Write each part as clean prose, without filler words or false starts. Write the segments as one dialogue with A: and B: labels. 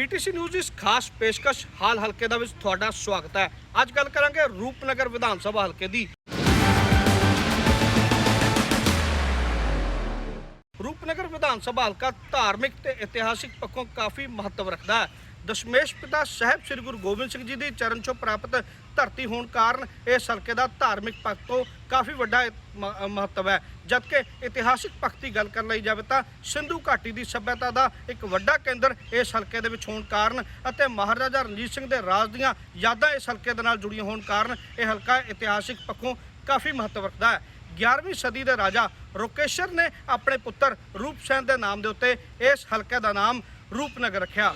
A: PTC news इस खास पेशकश हाल हल्के ਦਾ ਵਿੱਚ ਤੁਹਾਡਾ ਸਵਾਗਤ ਹੈ। ਅੱਜ ਗੱਲ ਕਰਾਂਗੇ ਰੂਪਨਗਰ ਵਿਧਾਨ ਸਭਾ ਹਲਕੇ ਦੀ। ਰੂਪਨਗਰ ਵਿਧਾਨ ਸਭਾ ਹਲਕਾ ਧਾਰਮਿਕ ਤੇ ਇਤਿਹਾਸਿਕ ਪੱਖੋਂ ਕਾਫੀ ਮਹੱਤਵ ਰੱਖਦਾ ਹੈ। ਦਸ਼ਮੇਸ਼ ਪਿਤਾ ਸਾਹਿਬ ਸ੍ਰੀ ਗੁਰੂ ਗੋਬਿੰਦ ਸਿੰਘ ਜੀ ਦੀ ਚਰਨ ਛੋਹ ਪ੍ਰਾਪਤ ਧਰਤੀ ਹੋਣ ਕਾਰਨ ਇਸ ਹਲਕੇ ਦਾ ਧਾਰਮਿਕ ਪੱਖ ਤੋਂ ਕਾਫੀ ਵੱਡਾ महत्व है। जबकि इतिहासिक पक्ष की गल कर ली जाए तो सिंधु घाटी की सभ्यता का एक वड्डा केंद्र इस हल्के दे विच होण कारण अते महाराजा रणजीत सिंह के राज दीआं यादां इस हल्के दे नाल जुड़ियां होण कारण यह हल्का इतिहासिक पक्षों काफ़ी महत्व रखता है। 11वीं सदी के राजा रोकेशर ने अपने पुत्र रूप सैन के नाम के उत्ते इस हल्के का नाम रूपनगर रखा।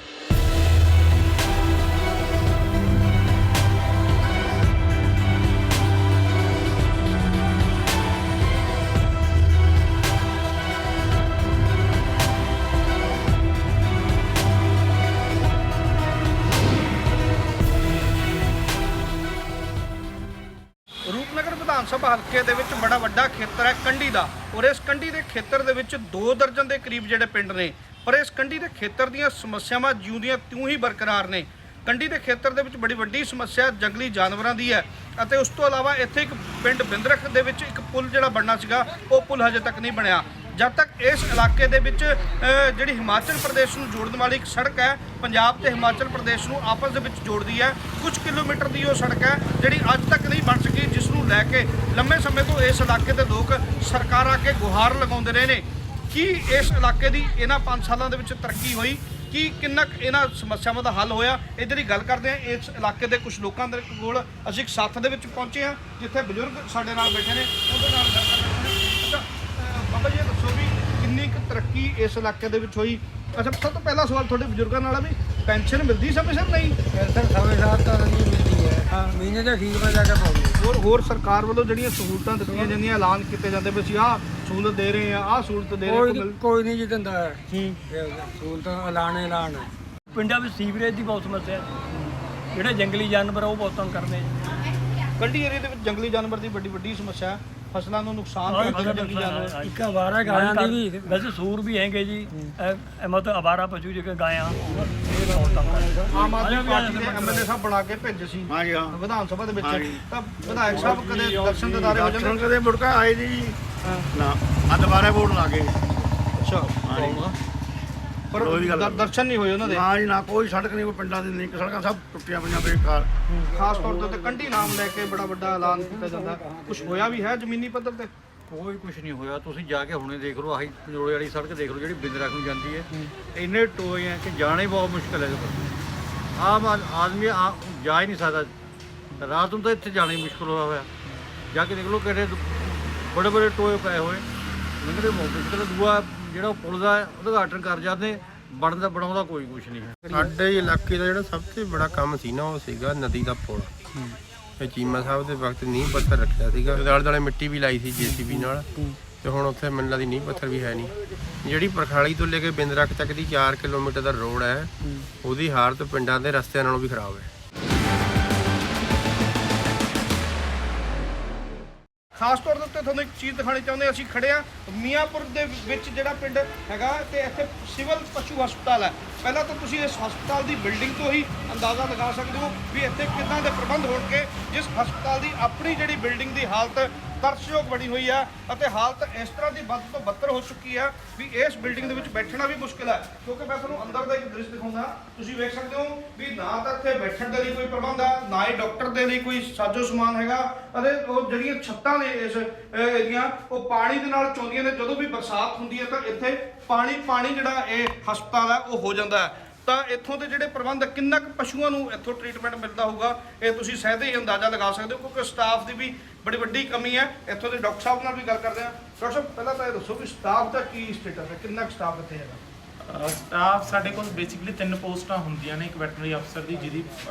A: ਰੂਪਨਗਰ ਵਿਧਾਨ ਸਭਾ ਹਲਕੇ ਦੇ ਵਿੱਚ ਬੜਾ ਵੱਡਾ ਖੇਤਰ ਹੈ ਕੰਢੀ ਦਾ, ਔਰ ਇਸ ਕੰਢੀ ਦੇ ਖੇਤਰ ਦੇ ਵਿੱਚ 2 ਦਰਜਨ ਦੇ ਕਰੀਬ ਜਿਹੜੇ ਪਿੰਡ ਨੇ, ਪਰ ਇਸ ਕੰਢੀ ਦੇ ਖੇਤਰ ਦੀਆਂ ਸਮੱਸਿਆਵਾਂ ਜਿਉਂਦੀਆਂ ਤਿਉਂ ਹੀ ਬਰਕਰਾਰ ਨੇ। ਕੰਢੀ ਦੇ ਖੇਤਰ ਦੇ ਵਿੱਚ ਬੜੀ ਵੱਡੀ ਸਮੱਸਿਆ ਜੰਗਲੀ ਜਾਨਵਰਾਂ ਦੀ ਹੈ ਅਤੇ ਉਸ ਤੋਂ ਇਲਾਵਾ ਇੱਥੇ ਇੱਕ ਪਿੰਡ ਬਿੰਦਰਖ ਦੇ ਵਿੱਚ ਇੱਕ ਪੁਲ ਜਿਹੜਾ ਬਣਨਾ ਸੀਗਾ ਉਹ ਪੁਲ ਹਜੇ ਤੱਕ ਨਹੀਂ ਬਣਿਆ। जब तक इस इलाके दे विच जिहड़ी हिमाचल प्रदेश नूं जोड़न वाली एक सड़क है, पंजाब ते हिमाचल प्रदेश नूं आपस दे विच जोड़दी है, कुछ किलोमीटर की वो सड़क है जिहड़ी अज तक नहीं बन सकी, जिस नूं लैके लंबे समय तो इस इलाके के लोग सरकार अगे गुहार लगाउंदे रहे ने कि इस इलाके की इन्हां 5 सालों दे विच तरक्की हुई कि किन्ना इन्हां समस्यावां दा हल होया। इधर ही गल करते हैं इस इलाके के कुछ लोगों के कोल असीं एक साथ दे विच पहुंचे हैं जिथे बजुर्ग साडे नाल बैठे ने, उहदे नाल गल करते हैं। अच्छा बाबा जी दसो भी किन्नी क तरक्की इस इलाके दे विच होई। अच्छा सब तो पहला सवाल थोड़े बजुर्गों नाल भी पेंशन मिलती समय सिर नहीं?
B: पेंशन समय साथ तो नहीं मिलती है, हाँ महीने के ठीक में जाकर पाऊंगी।
A: होर सरकार वालों ਜਿਹੜੀਆਂ सहूलतां ਦਿੱਤੀਆਂ ਜਾਂਦੀਆਂ ਐਲਾਨ ਕੀਤੇ ਜਾਂਦੇ ਵੀ ਅਸੀਂ ਆਹ सहूलत दे रहे हैं, आह सहूलत दे रहे हैं,
B: कोई नहीं जी दिंदा है सहूलत ऐलान है।
C: ਪਿੰਡਾਂ ਵਿੱਚ ਸੀਵਰੇਜ ਦੀ ਬਹੁਤ ਸਮੱਸਿਆ ਹੈ, ਜਿਹੜੇ ਜੰਗਲੀ ਜਾਨਵਰ ਆ ਉਹ ਬਹੁਤ ਤੰਗ ਕਰਦੇ ਆ।
A: ਕੰਢੀ ਏਰੀਏ ਦੇ ਵਿੱਚ ਜੰਗਲੀ ਜਾਨਵਰ ਦੀ ਵੱਡੀ ਸਮੱਸਿਆ ਹੈ, ਫਸਲਾਂ ਨੂੰ ਨੁਕਸਾਨ ਕਰਦੇ ਜੰਗਲੀ ਜਾਨਵਰ।
B: ਇੱਕ ਅਵਾਰਾ ਗਾਇਆਂ ਦੀ ਵੀ
C: ਵੈਸੇ ਸੂਰ ਵੀ ਹੈਗੇ ਜੀ, ਮਤਲਬ ਅਵਾਰਾ ਪਸ਼ੂ ਜਿਹੜੇ ਗਾਇਆਂ ਇਹ ਬਹੁਤ ਤੰਗ ਕਰਦੇ ਆ।
A: ਆਮ ਆਦਮੀ ਪਾਰਟੀ ਦੇ ਐਮਐਲਏ ਸਾਹਿਬ ਬਣਾ ਕੇ ਭੇਜੇ ਸੀ ਵਿਧਾਨ ਸਭਾ ਦੇ ਵਿੱਚ, ਤਾਂ ਵਿਧਾਇਕ ਸਾਹਿਬ ਕਦੇ ਦਰਸ਼ਨ ਦਿਦਾਰੇ ਹੋ ਜਾਂਦੇ,
D: ਕਦੇ ਮੁੜਕਾ ਆਏ ਜੀ ਨਾ ਆ ਦੁਬਾਰਾ ਵੋਟ ਲਾ ਕੇ।
A: ਅੱਛਾ ਪਰ ਦਰਸ਼ਨ ਨਹੀਂ ਹੋਏ ਉਹਨਾਂ ਦੇ?
D: ਨਾ ਜੀ ਨਾ, ਕੋਈ ਸੜਕ ਨਹੀਂ, ਕੋਈ ਪਿੰਡਾਂ ਦੀ ਲਿੰਕ ਸੜਕਾਂ ਸਭ ਟੁੱਟੀਆਂ ਪਈਆਂ ਬੇਕਾਰ।
A: ਖਾਸ ਤੌਰ ਤੇ ਕੰਢੀ ਨਾਮ ਲੈ ਕੇ ਬੜਾ ਵੱਡਾ ਐਲਾਨ ਕੀਤਾ ਜਾਂਦਾ, ਕੁਝ ਹੋਇਆ ਵੀ ਹੈ ਜ਼ਮੀਨੀ ਪੱਧਰ ਤੇ?
E: ਕੋਈ ਕੁਝ ਨਹੀਂ ਹੋਇਆ। ਤੁਸੀਂ ਜਾ ਕੇ ਹੁਣੇ ਦੇਖ ਲਓ, ਆਹੀ ਪੰਜੋੜੇ ਵਾਲੀ ਸੜਕ ਦੇਖ ਲਓ ਜਿਹੜੀ ਬਿੰਦਰਖ ਨੂੰ ਜਾਂਦੀ ਹੈ, ਇੰਨੇ ਟੋਏ ਆ ਕਿ ਜਾਣਾ ਹੀ ਬਹੁਤ ਮੁਸ਼ਕਿਲ ਹੈ। ਆਮ ਆਦਮੀ ਜਾ ਹੀ ਨਹੀਂ ਸਕਦਾ, ਰਾਤ ਨੂੰ ਤਾਂ ਇੱਥੇ ਜਾਣਾ ਹੀ ਮੁਸ਼ਕਿਲ ਹੋਇਆ। ਜਾ ਕੇ ਦੇਖ ਲਓ ਕਿਹੜੇ ਬੜੇ ਟੋਏ ਪਏ ਹੋਏ, ਲੰਘਦੇ ਮੌਕੇ ਦੂਆ ਜਿਹੜਾ ਪੁਲ ਦਾ ਉਦਘਾਟਨ ਕਰ ਜਾਂਦੇ, ਬਣਾਉਂਦਾ ਕੋਈ ਕੁਛ ਨਹੀਂ ਹੈ।
F: ਸਾਡੇ ਇਲਾਕੇ ਦਾ ਜਿਹੜਾ ਸਭ ਤੋਂ ਬੜਾ ਕੰਮ ਸੀ ਨਾ, ਉਹ ਸੀਗਾ ਨਦੀ ਦਾ ਪੁਲ। ਇਹ ਚੀਮਾ ਸਾਹਿਬ ਦੇ ਵਕਤ ਨੀਂਹ ਪੱਥਰ ਰੱਖਿਆ ਸੀਗਾ, ਆਲੇ ਦੁਆਲੇ ਮਿੱਟੀ ਵੀ ਲਾਈ ਸੀ ਜੀਸੀਬੀ ਨਾਲ, ਤੇ ਹੁਣ ਉੱਥੇ ਮੈਨੂੰ ਲੱਗਦੀ ਨੀਂਹ ਪੱਥਰ ਵੀ ਹੈ ਨਹੀਂ। ਜਿਹੜੀ ਪਰਖਾਲੀ ਤੋਂ ਲੈ ਕੇ ਬਿੰਦਰਖ ਤੱਕ ਦੀ 4 ਕਿਲੋਮੀਟਰ ਦਾ ਰੋਡ ਹੈ, ਉਹਦੀ ਹਾਲਤ ਪਿੰਡਾਂ ਦੇ ਰਸਤਿਆਂ ਨਾਲੋਂ ਵੀ ਖਰਾਬ ਹੈ।
A: ਖਾਸ ਤੌਰ ਦੇ ਉੱਤੇ ਤੁਹਾਨੂੰ ਇੱਕ ਚੀਜ਼ ਦਿਖਾਣੀ ਚਾਹੁੰਦੇ, ਅਸੀਂ ਖੜੇ ਆ ਮੀਆਂਪੁਰ ਦੇ ਵਿੱਚ ਜਿਹੜਾ ਪਿੰਡ ਹੈਗਾ, ਤੇ ਇੱਥੇ ਸਿਵਲ ਪਸ਼ੂ ਹਸਪਤਾਲ ਹੈ। ਪਹਿਲਾਂ ਤਾਂ ਤੁਸੀਂ ਇਸ ਹਸਪਤਾਲ ਦੀ ਬਿਲਡਿੰਗ ਤੋਂ ਹੀ ਅੰਦਾਜ਼ਾ ਲਗਾ ਸਕਦੇ ਹੋ ਵੀ ਇੱਥੇ ਕਿੱਦਾਂ ਦੇ ਪ੍ਰਬੰਧ ਹੋਣਗੇ, ਜਿਸ ਹਸਪਤਾਲ ਦੀ ਆਪਣੀ ਜਿਹੜੀ ਬਿਲਡਿੰਗ ਦੀ ਹਾਲਤ ਤਰਸਯੋਗ ਬਣੀ ਹੋਈ ਹੈ ਅਤੇ ਹਾਲਤ ਇਸ ਤਰ੍ਹਾਂ ਦੀ ਵੱਧ ਤੋਂ ਬੱਤਰ ਹੋ ਚੁੱਕੀ ਹੈ ਵੀ ਇਸ ਬਿਲਡਿੰਗ ਦੇ ਵਿੱਚ ਬੈਠਣਾ ਵੀ ਮੁਸ਼ਕਿਲ ਹੈ। ਕਿਉਂਕਿ ਮੈਂ ਤੁਹਾਨੂੰ ਅੰਦਰ ਦਾ ਇੱਕ ਦ੍ਰਿਸ਼ ਦਿਖਾਉਂਦਾ, ਤੁਸੀਂ ਵੇਖ ਸਕਦੇ ਹੋ ਵੀ ਨਾ ਤਾਂ ਇੱਥੇ ਬੈਠਣ ਦੇ ਲਈ ਕੋਈ ਪ੍ਰਬੰਧ ਹੈ, ਨਾ ਹੀ ਡਾਕਟਰ ਦੇ ਲਈ ਕੋਈ ਸਾਜੋ ਸਮਾਨ ਹੈਗਾ, ਅਤੇ ਉਹ ਜਿਹੜੀਆਂ ਛੱਤਾਂ ਨੇ ਇਸ ਏਰੀਆ ਉਹ ਪਾਣੀ ਦੇ ਨਾਲ ਚੋਂਦੀਆਂ ਨੇ। ਜਦੋਂ ਵੀ ਬਰਸਾਤ ਹੁੰਦੀ ਹੈ ਤਾਂ ਇੱਥੇ ਪਾਣੀ ਜਿਹੜਾ ਇਹ ਹਸਪਤਾਲ ਹੈ ਉਹ ਹੋ ਜਾਂਦਾ ਹੈ। ਤਾਂ ਇੱਥੋਂ ਦੇ ਜਿਹੜੇ ਪ੍ਰਬੰਧ, ਕਿੰਨਾ ਕੁ ਪਸ਼ੂਆਂ ਨੂੰ ਇੱਥੋਂ ਟ੍ਰੀਟਮੈਂਟ ਮਿਲਦਾ ਹੋਊਗਾ, ਇਹ ਤੁਸੀਂ ਸਹਿਜੇ ਹੀ ਅੰਦਾਜ਼ਾ ਲਗਾ ਸਕਦੇ ਹੋ, ਕਿਉਂਕਿ ਸਟਾਫ ਦੀ ਵੀ ਬੜੀ ਵੱਡੀ ਕਮੀ ਹੈ। ਇੱਥੋਂ ਦੇ ਡਾਕਟਰ ਸਾਹਿਬ ਨਾਲ ਵੀ ਗੱਲ ਕਰਦੇ ਹਾਂ। ਡਾਕਟਰ ਸਾਹਿਬ ਪਹਿਲਾਂ ਤਾਂ ਇਹ ਦੱਸੋ ਵੀ ਸਟਾਫ ਦਾ ਕੀ ਸਟੇਟਸ ਹੈ, ਕਿੰਨਾ ਕੁ ਸਟਾਫ ਇੱਥੇ ਹੈਗਾ?
G: ਸਟਾਫ ਸਾਡੇ ਕੋਲ ਬੇਸਿਕਲੀ 3 ਪੋਸਟਾਂ ਹੁੰਦੀਆਂ ਨੇ। ਇੱਕ ਵੈਟਰਨਰੀ ਅਫਸਰ ਦੀ, ਜਿਹਦੀ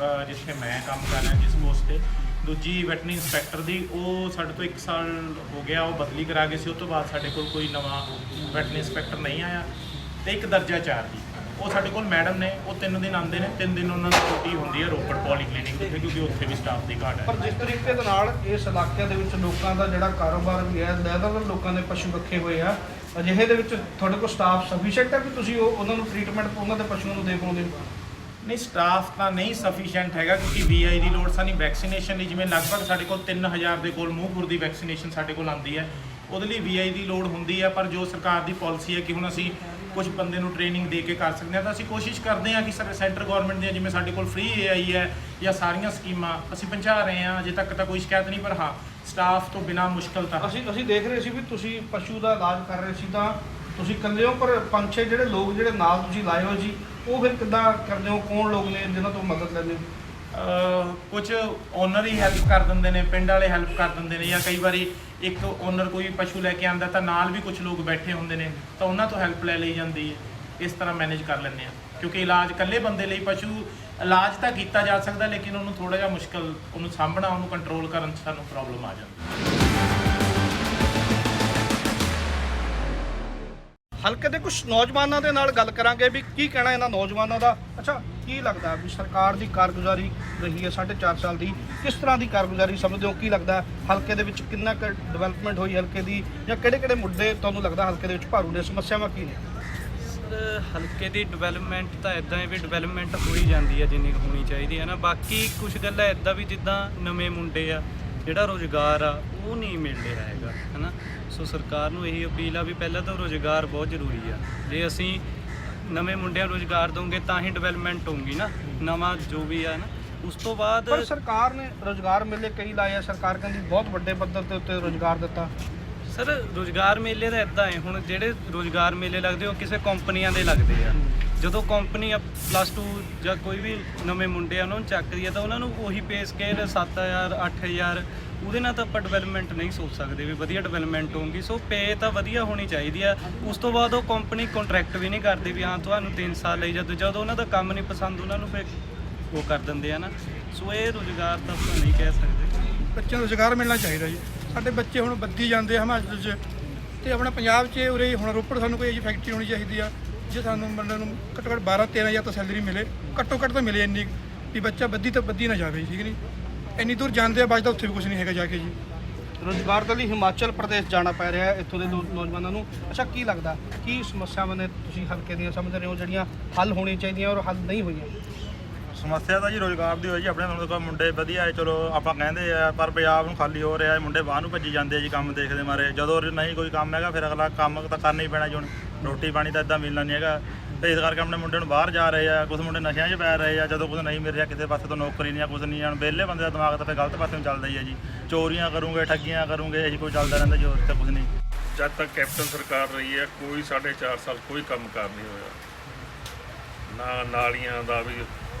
G: ਜਿੱਥੇ ਮੈਂ ਕੰਮ ਕਰ ਰਿਹਾ ਜਿਸ ਪੋਸਟ ਤੇ, ਦੂਜੀ ਵੈਟਰਨਰੀ ਇੰਸਪੈਕਟਰ ਦੀ, ਉਹ ਸਾਡੇ ਤੋਂ 1 ਸਾਲ ਹੋ ਗਿਆ, ਉਹ ਬਦਲੀ ਕਰਾ ਗਏ ਸੀ। ਉਸ ਤੋਂ ਬਾਅਦ ਸਾਡੇ ਕੋਲ ਕੋਈ ਨਵਾਂ ਵੈਟਰਨਰੀ ਇੰਸਪੈਕਟਰ ਨਹੀਂ ਆਇਆ। ਤੇ ਇੱਕ ਦਰਜਾ 4 ਦੀ, ਉਹ ਸਾਡੇ ਕੋਲ ਮੈਡਮ ਨੇ, ਉਹ 3 ਦਿਨ ਆਉਂਦੇ ਨੇ। 3 ਦਿਨ ਉਹਨਾਂ ਦੀ ਡਿਊਟੀ ਹੁੰਦੀ ਹੈ ਰੋਪੜ ਪੋਲੀ ਕਲੀਨਿਕ ਉੱਤੇ, ਕਿਉਂਕਿ ਉੱਥੇ ਵੀ ਸਟਾਫ ਦੀ ਘਾਟ ਹੈ।
A: ਪਰ ਜਿਸ ਤਰੀਕੇ ਦੇ ਨਾਲ ਇਸ ਇਲਾਕਿਆਂ ਦੇ ਵਿੱਚ ਲੋਕਾਂ ਦਾ ਜਿਹੜਾ ਕਾਰੋਬਾਰ ਵੀ ਹੈ, ਜ਼ਿਆਦਾਤਰ ਲੋਕਾਂ ਨੇ ਪਸ਼ੂ ਰੱਖੇ ਹੋਏ ਆ, ਅਜਿਹੇ ਦੇ ਵਿੱਚ ਤੁਹਾਡੇ ਕੋਲ ਸਟਾਫ ਸਫੀਸ਼ੀਐਂਟ ਹੈ ਕਿ ਤੁਸੀਂ ਉਹਨਾਂ ਨੂੰ ਟ੍ਰੀਟਮੈਂਟ ਉਹਨਾਂ ਦੇ ਪਸ਼ੂਆਂ ਨੂੰ ਦੇ ਪਾਉਂਦੇ ਹੋ?
G: ਨਹੀਂ ਸਟਾਫ ਤਾਂ ਨਹੀਂ ਸਫੀਸ਼ੀਐਂਟ ਹੈਗਾ ਕਿਉਂਕਿ VI ਦੀ ਲੋੜ ਸਾਨੂੰ ਵੈਕਸੀਨੇਸ਼ਨ ਲਈ ਜਿਵੇਂ ਲਗਭਗ ਸਾਡੇ ਕੋਲ 3000 ਦੇ ਕੋਲ ਮੂੰਹ ਖੁਰ ਦੀ ਵੈਕਸੀਨੇਸ਼ਨ ਸਾਡੇ ਕੋਲ ਆਉਂਦੀ ਹੈ, ਉਹਦੇ ਲਈ VI ਦੀ ਲੋੜ ਹੁੰਦੀ ਹੈ। ਪਰ ਜੋ ਸਰਕਾਰ ਦੀ ਪਾਲਿਸੀ ਹੈ ਕਿ ਹੁਣ ਅਸੀਂ ਕੁਝ ਬੰਦੇ ਨੂੰ ਟ੍ਰੇਨਿੰਗ ਦੇ ਕੇ ਕਰ ਸਕਦੇ ਹਾਂ, ਤਾਂ ਅਸੀਂ ਕੋਸ਼ਿਸ਼ ਕਰਦੇ ਹਾਂ ਕਿ ਸੈਂਟਰ ਗਵਰਨਮੈਂਟ ਦੀਆਂ ਜਿਵੇਂ ਸਾਡੇ ਕੋਲ ਫ੍ਰੀ AI ਹੈ ਜਾਂ ਸਾਰੀਆਂ ਸਕੀਮਾਂ ਅਸੀਂ ਪਹੁੰਚਾ ਰਹੇ ਹਾਂ। ਅਜੇ ਤੱਕ ਤਾਂ ਕੋਈ ਸ਼ਿਕਾਇਤ ਨਹੀਂ, ਪਰ ਹਾਂ ਸਟਾਫ ਤੋਂ ਬਿਨਾਂ ਮੁਸ਼ਕਲ ਤਾਂ
A: ਅਸੀਂ ਦੇਖ ਰਹੇ ਸੀ ਵੀ ਤੁਸੀਂ ਪਸ਼ੂ ਦਾ ਇਲਾਜ ਕਰ ਰਹੇ ਸੀ ਤਾਂ ਤੁਸੀਂ ਇਕੱਲੇ ਹੋ, ਪਰ 5-6 ਜਿਹੜੇ ਲੋਕ ਜਿਹੜੇ ਨਾਲ ਤੁਸੀਂ ਲਾਏ ਹੋ ਜੀ, ਉਹ ਫਿਰ ਕਿੱਦਾਂ ਕਰਦੇ ਹੋ? ਕੌਣ ਲੋਕ ਨੇ ਜਿਨ੍ਹਾਂ ਤੋਂ ਮਦਦ ਲੈਂਦੇ ਹੋ?
G: ਕੁਝ ਓਨਰ ਹੀ ਹੈਲਪ ਕਰ ਦਿੰਦੇ ਨੇ, ਪਿੰਡ ਵਾਲੇ ਹੈਲਪ ਕਰ ਦਿੰਦੇ ਨੇ, ਜਾਂ ਕਈ ਵਾਰੀ ਇੱਕ ਓਨਰ ਕੋਈ ਪਸ਼ੂ ਲੈ ਕੇ ਆਉਂਦਾ ਤਾਂ ਨਾਲ ਵੀ ਕੁਝ ਲੋਕ ਬੈਠੇ ਹੁੰਦੇ ਨੇ ਤਾਂ ਉਹਨਾਂ ਤੋਂ ਹੈਲਪ ਲੈ ਲਈ ਜਾਂਦੀ ਹੈ। ਇਸ ਤਰ੍ਹਾਂ ਮੈਨੇਜ ਕਰ ਲੈਂਦੇ ਆ ਕਿਉਂਕਿ ਇਲਾਜ ਇਕੱਲੇ ਬੰਦੇ ਲਈ ਪਸ਼ੂ ਇਲਾਜ ਤਾਂ ਕੀਤਾ ਜਾ ਸਕਦਾ, ਲੇਕਿਨ ਉਹਨੂੰ ਥੋੜਾ ਜਿਹਾ ਮੁਸ਼ਕਲ, ਉਹਨੂੰ ਸਾਂਭਣਾ, ਉਹਨੂੰ ਕੰਟਰੋਲ ਕਰਨ 'ਚ ਸਾਨੂੰ ਪ੍ਰੋਬਲਮ ਆ ਜਾਂਦੀ।
A: ਹਲਕੇ ਦੇ ਕੁਝ ਨੌਜਵਾਨਾਂ ਦੇ ਨਾਲ ਗੱਲ ਕਰਾਂਗੇ ਵੀ ਕੀ ਕਹਿਣਾ ਇਹਨਾਂ ਨੌਜਵਾਨਾਂ ਦਾ। ਅੱਛਾ, ਕੀ ਲੱਗਦਾ ਵੀ ਸਰਕਾਰ ਦੀ ਕਾਰਗੁਜ਼ਾਰੀ ਰਹੀ ਹੈ 4.5 ਸਾਲ ਦੀ, ਕਿਸ ਤਰ੍ਹਾਂ ਦੀ ਕਾਰਗੁਜ਼ਾਰੀ ਸਮਝਦੇ ਹੋ? ਕੀ ਲੱਗਦਾ ਹਲਕੇ ਦੇ ਵਿੱਚ ਕਿੰਨਾ ਕੁ ਡਿਵੈਲਪਮੈਂਟ ਹੋਈ ਹਲਕੇ ਦੀ, ਜਾਂ ਕਿਹੜੇ ਮੁੱਦੇ ਤੁਹਾਨੂੰ ਲੱਗਦਾ ਹਲਕੇ ਦੇ ਵਿੱਚ ਭਾਰੂ ਨੇ, ਸਮੱਸਿਆਵਾਂ ਕੀ ਨੇ?
H: ਸਰ ਹਲਕੇ ਦੀ ਡਿਵੈਲਪਮੈਂਟ ਤਾਂ ਇੱਦਾਂ ਹੈ ਵੀ ਡਿਵੈਲਪਮੈਂਟ ਹੋ ਹੀ ਜਾਂਦੀ ਹੈ ਜਿੰਨੀ ਕੁ ਹੋਣੀ ਚਾਹੀਦੀ ਹੈ ਨਾ। ਬਾਕੀ ਕੁਝ ਗੱਲਾਂ ਇੱਦਾਂ ਵੀ ਜਿੱਦਾਂ ਨਵੇਂ ਮੁੰਡੇ ਆ, ਜਿਹੜਾ ਰੁਜ਼ਗਾਰ ਆ ਉਹ ਨਹੀਂ ਮਿਲ ਰਿਹਾ ਹੈਗਾ ਹੈ ਨਾ। ਸੋ ਸਰਕਾਰ ਨੂੰ ਇਹੀ ਅਪੀਲ ਆ ਵੀ ਪਹਿਲਾਂ ਤਾਂ ਰੁਜ਼ਗਾਰ ਬਹੁਤ ਜ਼ਰੂਰੀ ਆ। ਜੇ ਅਸੀਂ ਨਵੇਂ ਮੁੰਡਿਆਂ ਨੂੰ ਰੁਜ਼ਗਾਰ ਦਵਾਂਗੇ ਤਾਂ ਹੀ ਡਿਵੈਲਪਮੈਂਟ ਹੋਊਗੀ ਨਾ, ਨਵਾਂ ਜੋ ਵੀ ਆ ਨਾ। ਉਸ ਤੋਂ ਬਾਅਦ
A: ਪਰ ਸਰਕਾਰ ਨੇ ਰੁਜ਼ਗਾਰ ਮੇਲੇ ਕਈ ਲਾਏ ਆ, ਸਰਕਾਰ ਕਹਿੰਦੀ ਬਹੁਤ ਵੱਡੇ ਪੱਧਰ ਤੇ ਉੱਤੇ ਰੁਜ਼ਗਾਰ ਦਿੱਤਾ।
H: ਸਰ ਰੁਜ਼ਗਾਰ ਮੇਲੇ ਤਾਂ ਇੱਦਾਂ ਹੈ, ਹੁਣ ਜਿਹੜੇ ਰੁਜ਼ਗਾਰ ਮੇਲੇ ਲੱਗਦੇ ਉਹ ਕਿਸੇ ਕੰਪਨੀਆਂ ਦੇ ਲੱਗਦੇ ਆ। ਜਦੋਂ ਕੰਪਨੀ +2 ਜਾਂ ਕੋਈ ਵੀ ਨਵੇਂ ਮੁੰਡੇ ਆ ਉਹਨਾਂ ਨੂੰ ਚੱਕਦੀ ਆ ਤਾਂ ਉਹਨਾਂ ਨੂੰ ਉਹੀ ਪੇ ਸਕੇਲ 7000 8000, ਉਹਦੇ ਨਾਲ ਤਾਂ ਆਪਾਂ ਡਿਵੈਲਪਮੈਂਟ ਨਹੀਂ ਸੋਚ ਸਕਦੇ ਵੀ ਵਧੀਆ ਡਿਵੈਲਪਮੈਂਟ ਹੋਊਗੀ। ਸੋ ਪੇ ਤਾਂ ਵਧੀਆ ਹੋਣੀ ਚਾਹੀਦੀ ਆ। ਉਸ ਤੋਂ ਬਾਅਦ ਉਹ ਕੰਪਨੀ ਕੰਟਰੈਕਟ ਵੀ ਨਹੀਂ ਕਰਦੀ ਵੀ ਹਾਂ ਤੁਹਾਨੂੰ 3 ਸਾਲ ਲਈ, ਜਦੋਂ ਉਹਨਾਂ ਦਾ ਕੰਮ ਨਹੀਂ ਪਸੰਦ ਉਹਨਾਂ ਨੂੰ ਫਿਰ ਉਹ ਕਰ ਦਿੰਦੇ ਆ ਨਾ। ਸੋ ਇਹ ਰੁਜ਼ਗਾਰ ਤਾਂ ਆਪਾਂ ਨਹੀਂ ਕਹਿ ਸਕਦੇ।
B: ਬੱਚਿਆਂ ਨੂੰ ਰੁਜ਼ਗਾਰ ਮਿਲਣਾ ਚਾਹੀਦਾ ਜੀ। ਸਾਡੇ ਬੱਚੇ ਹੁਣ ਬੱਦੀ ਜਾਂਦੇ ਹਿਮਾਚਲ 'ਚ ਅਤੇ ਆਪਣਾ ਪੰਜਾਬ 'ਚ ਉਰੇ ਹੁਣ ਰੋਪੜ ਸਾਨੂੰ ਕੋਈ ਇਹੋ ਜਿਹੀ ਫੈਕਟਰੀ ਹੋਣੀ ਚਾਹੀਦੀ ਆ ਜੇ ਸਾਨੂੰ ਬੰਦੇ ਨੂੰ ਘੱਟੋ ਘੱਟ 12-13 ਹਜ਼ਾਰ ਤਾਂ ਸੈਲਰੀ ਮਿਲੇ, ਘੱਟੋ ਘੱਟ ਤਾਂ ਮਿਲੇ ਇੰਨੀ ਵੀ ਬੱਚਾ ਬੱਦੀ ਨਾ ਜਾਵੇ, ਠੀਕ ਨਹੀਂ? ਇੰਨੀ ਦੂਰ ਜਾਂਦੇ ਆ, ਬਚਦਾ ਉੱਥੇ ਵੀ ਕੁਝ ਨਹੀਂ ਹੈਗਾ ਜਾ ਕੇ ਜੀ।
A: ਰੁਜ਼ਗਾਰ ਦੇ ਲਈ ਹਿਮਾਚਲ ਪ੍ਰਦੇਸ਼ ਜਾਣਾ ਪੈ ਰਿਹਾ ਹੈ ਇੱਥੋਂ ਦੇ ਨੌਜਵਾਨਾਂ ਨੂੰ। ਅੱਛਾ, ਕੀ ਲੱਗਦਾ ਕੀ ਸਮੱਸਿਆਵਾਂ ਨੇ ਤੁਸੀਂ ਹਲਕੇ ਦੀਆਂ ਸਮਝ ਰਹੇ ਹੋ ਜਿਹੜੀਆਂ ਹੱਲ ਹੋਣੀਆਂ ਚਾਹੀਦੀਆਂ ਔਰ ਹੱਲ ਨਹੀਂ ਹੋਈਆਂ?
I: ਸਮੱਸਿਆ ਤਾਂ ਜੀ ਰੋਜ਼ਗਾਰ ਦੀ ਹੋਈ ਜੀ। ਆਪਣੇ ਹੁਣ ਦੇਖੋ ਮੁੰਡੇ ਵਧੀਆ ਹੈ, ਚਲੋ ਆਪਾਂ ਕਹਿੰਦੇ ਆ, ਪਰ ਪੰਜਾਬ ਨੂੰ ਖਾਲੀ ਹੋ ਰਿਹਾ, ਮੁੰਡੇ ਬਾਹਰ ਨੂੰ ਭੱਜੀ ਜਾਂਦੇ ਜੀ ਕੰਮ ਦੇਖਦੇ ਮਾਰੇ। ਜਦੋਂ ਨਹੀਂ ਕੋਈ ਕੰਮ ਹੈਗਾ ਫਿਰ ਅਗਲਾ ਕੰਮ ਤਾਂ ਕਰਨਾ ਹੀ ਪੈਣਾ ਜੀ। ਹੁਣ ਰੋਟੀ ਪਾਣੀ ਤਾਂ ਇਦਾਂ ਮਿਲਣਾ ਨਹੀਂ ਹੈਗਾ, ਤੇ ਇਸ ਕਰਕੇ ਆਪਣੇ ਮੁੰਡੇ ਨੂੰ ਬਾਹਰ ਜਾ ਰਹੇ ਆ। ਕੁਝ ਮੁੰਡੇ ਨਸ਼ਿਆਂ 'ਚ ਪੈ ਰਹੇ ਆ, ਜਦੋਂ ਕੁਝ ਨਹੀਂ ਮਿਲ ਰਿਹਾ ਕਿਸੇ ਪਾਸੇ ਤੋਂ ਨੌਕਰੀ ਨਹੀਂ ਆ, ਕੁਝ ਨਹੀਂ। ਹੁਣ ਵਿਹਲੇ ਬੰਦੇ ਦਾ ਦਿਮਾਗ ਤਾਂ ਫਿਰ ਗਲਤ ਪਾਸੇ ਨੂੰ ਚੱਲਦਾ ਹੀ ਹੈ ਜੀ। ਚੋਰੀਆਂ ਕਰੂੰਗੇ, ਠੱਗੀਆਂ ਕਰੂੰਗੇ, ਇਹੀ ਕੋਈ ਚੱਲਦਾ ਰਹਿੰਦਾ ਜੀ, ਹੋਰ ਤਾਂ ਕੁਝ ਨਹੀਂ।
J: ਜਦ ਤੱਕ ਕੈਪਟਨ ਸਰਕਾਰ ਰਹੀ ਹੈ ਕੋਈ 4.5 ਸਾਲ ਕੋਈ ਕੰਮਕਾਰ ਨਹੀਂ ਹੋਇਆ ਨਾ। ਨਾਲੀਆਂ ਦਾ ਵੀ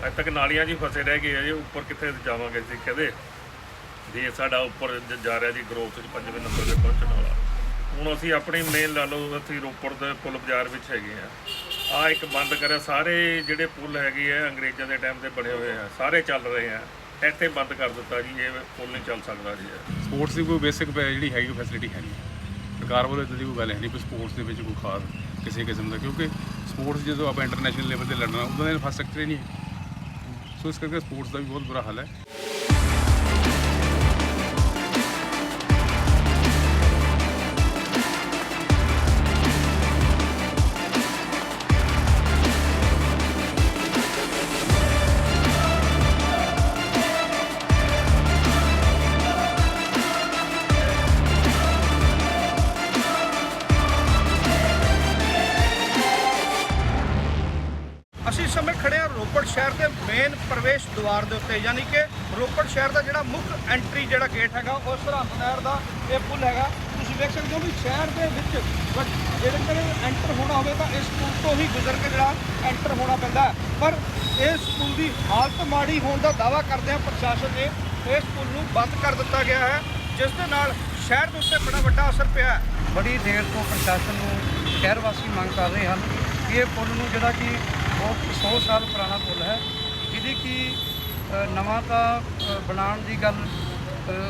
J: ਅੱਜ ਤੱਕ ਨਾਲੀਆਂ 'ਚ ਹੀ ਫਸੇ ਰਹਿ ਗਏ ਆ ਜੀ। ਉੱਪਰ ਕਿੱਥੇ ਜਾਵਾਂਗੇ ਜੀ? ਕਹਦੇ ਦੇਸ਼ ਸਾਡਾ ਉੱਪਰ ਜਾ ਰਿਹਾ ਜੀ, ਗਰੋਥ 'ਚ 5ਵੇਂ ਨੰਬਰ 'ਤੇ ਪਹੁੰਚਣ ਵਾਲਾ। ਹੁਣ ਅਸੀਂ ਆਪਣੀ ਮੇਨ ਲਾ ਲਓ, ਅਸੀਂ ਰੋਪੜ ਦੇ ਪੁਲ ਬਾਜ਼ਾਰ ਵਿੱਚ ਹੈਗੇ ਆ ਇੱਕ ਬੰਦ ਕਰਿਆ। ਸਾਰੇ ਜਿਹੜੇ ਪੁਲ ਹੈਗੇ ਆ ਅੰਗਰੇਜ਼ਾਂ ਦੇ ਟਾਈਮ 'ਤੇ ਬਣੇ ਹੋਏ ਆ, ਸਾਰੇ ਚੱਲ ਰਹੇ ਆ, ਇੱਥੇ ਬੰਦ ਕਰ ਦਿੱਤਾ ਜੀ। ਇਹ ਪੁਲ ਨਹੀਂ ਚੱਲ ਸਕਦਾ ਜੀ।
K: ਸਪੋਰਟਸ ਦੀ ਕੋਈ ਬੇਸਿਕ ਜਿਹੜੀ ਹੈਗੀ ਫੈਸਿਲਿਟੀ ਹੈ ਨਹੀਂ ਸਰਕਾਰ ਵੱਲੋਂ। ਇੱਦਾਂ ਦੀ ਕੋਈ ਗੱਲ ਹੈ ਨਹੀਂ ਕੋਈ ਸਪੋਰਟਸ ਦੇ ਵਿੱਚ ਕੋਈ ਖਾਸ ਕਿਸੇ ਕਿਸਮ ਦਾ, ਕਿਉਂਕਿ ਸਪੋਰਟਸ ਜਦੋਂ ਆਪਾਂ ਇੰਟਰਨੈਸ਼ਨਲ ਲੈਵਲ 'ਤੇ ਲੜਨਾ ਉਹਦਾ ਦਾ ਇਨਫਰਾਸਟਰਕਚਰ ਹੀ ਨਹੀਂ ਹੈ। ਸੋ ਇਸ ਕਰਕੇ ਸਪੋਰਟਸ ਦਾ ਵੀ ਬਹੁਤ ਬੁਰਾ ਹਾਲ ਹੈ।
A: ਅਸੀਂ ਇਸ ਸਮੇਂ ਖੜੇ ਹਾਂ ਰੋਪੜ ਸ਼ਹਿਰ ਦੇ ਮੇਨ ਪ੍ਰਵੇਸ਼ ਦੁਆਰ ਦੇ ਉੱਤੇ, ਯਾਨੀ ਕਿ ਰੋਪੜ ਸ਼ਹਿਰ ਦਾ ਜਿਹੜਾ ਮੁੱਖ ਐਂਟਰੀ ਜਿਹੜਾ ਗੇਟ ਹੈਗਾ ਉਹ ਸਰਹੰਦ ਨਹਿਰ ਦਾ ਇਹ ਪੁਲ ਹੈਗਾ। ਤੁਸੀਂ ਵੇਖ ਸਕਦੇ ਹੋ ਵੀ ਸ਼ਹਿਰ ਦੇ ਵਿੱਚ ਜਿਹੜੇ ਐਂਟਰ ਹੋਣਾ ਹੋਵੇ ਤਾਂ ਇਸ ਪੁਲ ਤੋਂ ਹੀ ਗੁਜ਼ਰ ਕੇ ਜਿਹੜਾ ਐਂਟਰ ਹੋਣਾ ਪੈਂਦਾ ਹੈ। ਪਰ ਇਸ ਪੁਲ ਦੀ ਹਾਲਤ ਮਾੜੀ ਹੋਣ ਦਾ ਦਾਅਵਾ ਕਰਦੇ ਆ ਪ੍ਰਸ਼ਾਸਨ ਨੇ। ਇਸ ਪੁਲ ਨੂੰ ਬੰਦ ਕਰ ਦਿੱਤਾ ਗਿਆ ਹੈ, ਜਿਸ ਦੇ ਨਾਲ ਸ਼ਹਿਰ ਦੇ ਉੱਤੇ ਬੜਾ ਵੱਡਾ ਅਸਰ ਪਿਆ ਹੈ।
B: ਬੜੀ ਦੇਰ ਤੋਂ ਪ੍ਰਸ਼ਾਸਨ ਨੂੰ ਸ਼ਹਿਰ ਵਾਸੀ ਮੰਗ ਕਰ ਰਹੇ ਹਨ ਕਿ ਇਹ ਪੁਲ ਨੂੰ ਜਿਹੜਾ ਕਿ ਬਹੁਤ 100 ਸਾਲ ਪੁਰਾਣਾ ਪੁਲ ਹੈ, ਜਿਹਦੀ ਕਿ ਨਵਾਂ ਤਾਂ ਬਣਾਉਣ ਦੀ ਗੱਲ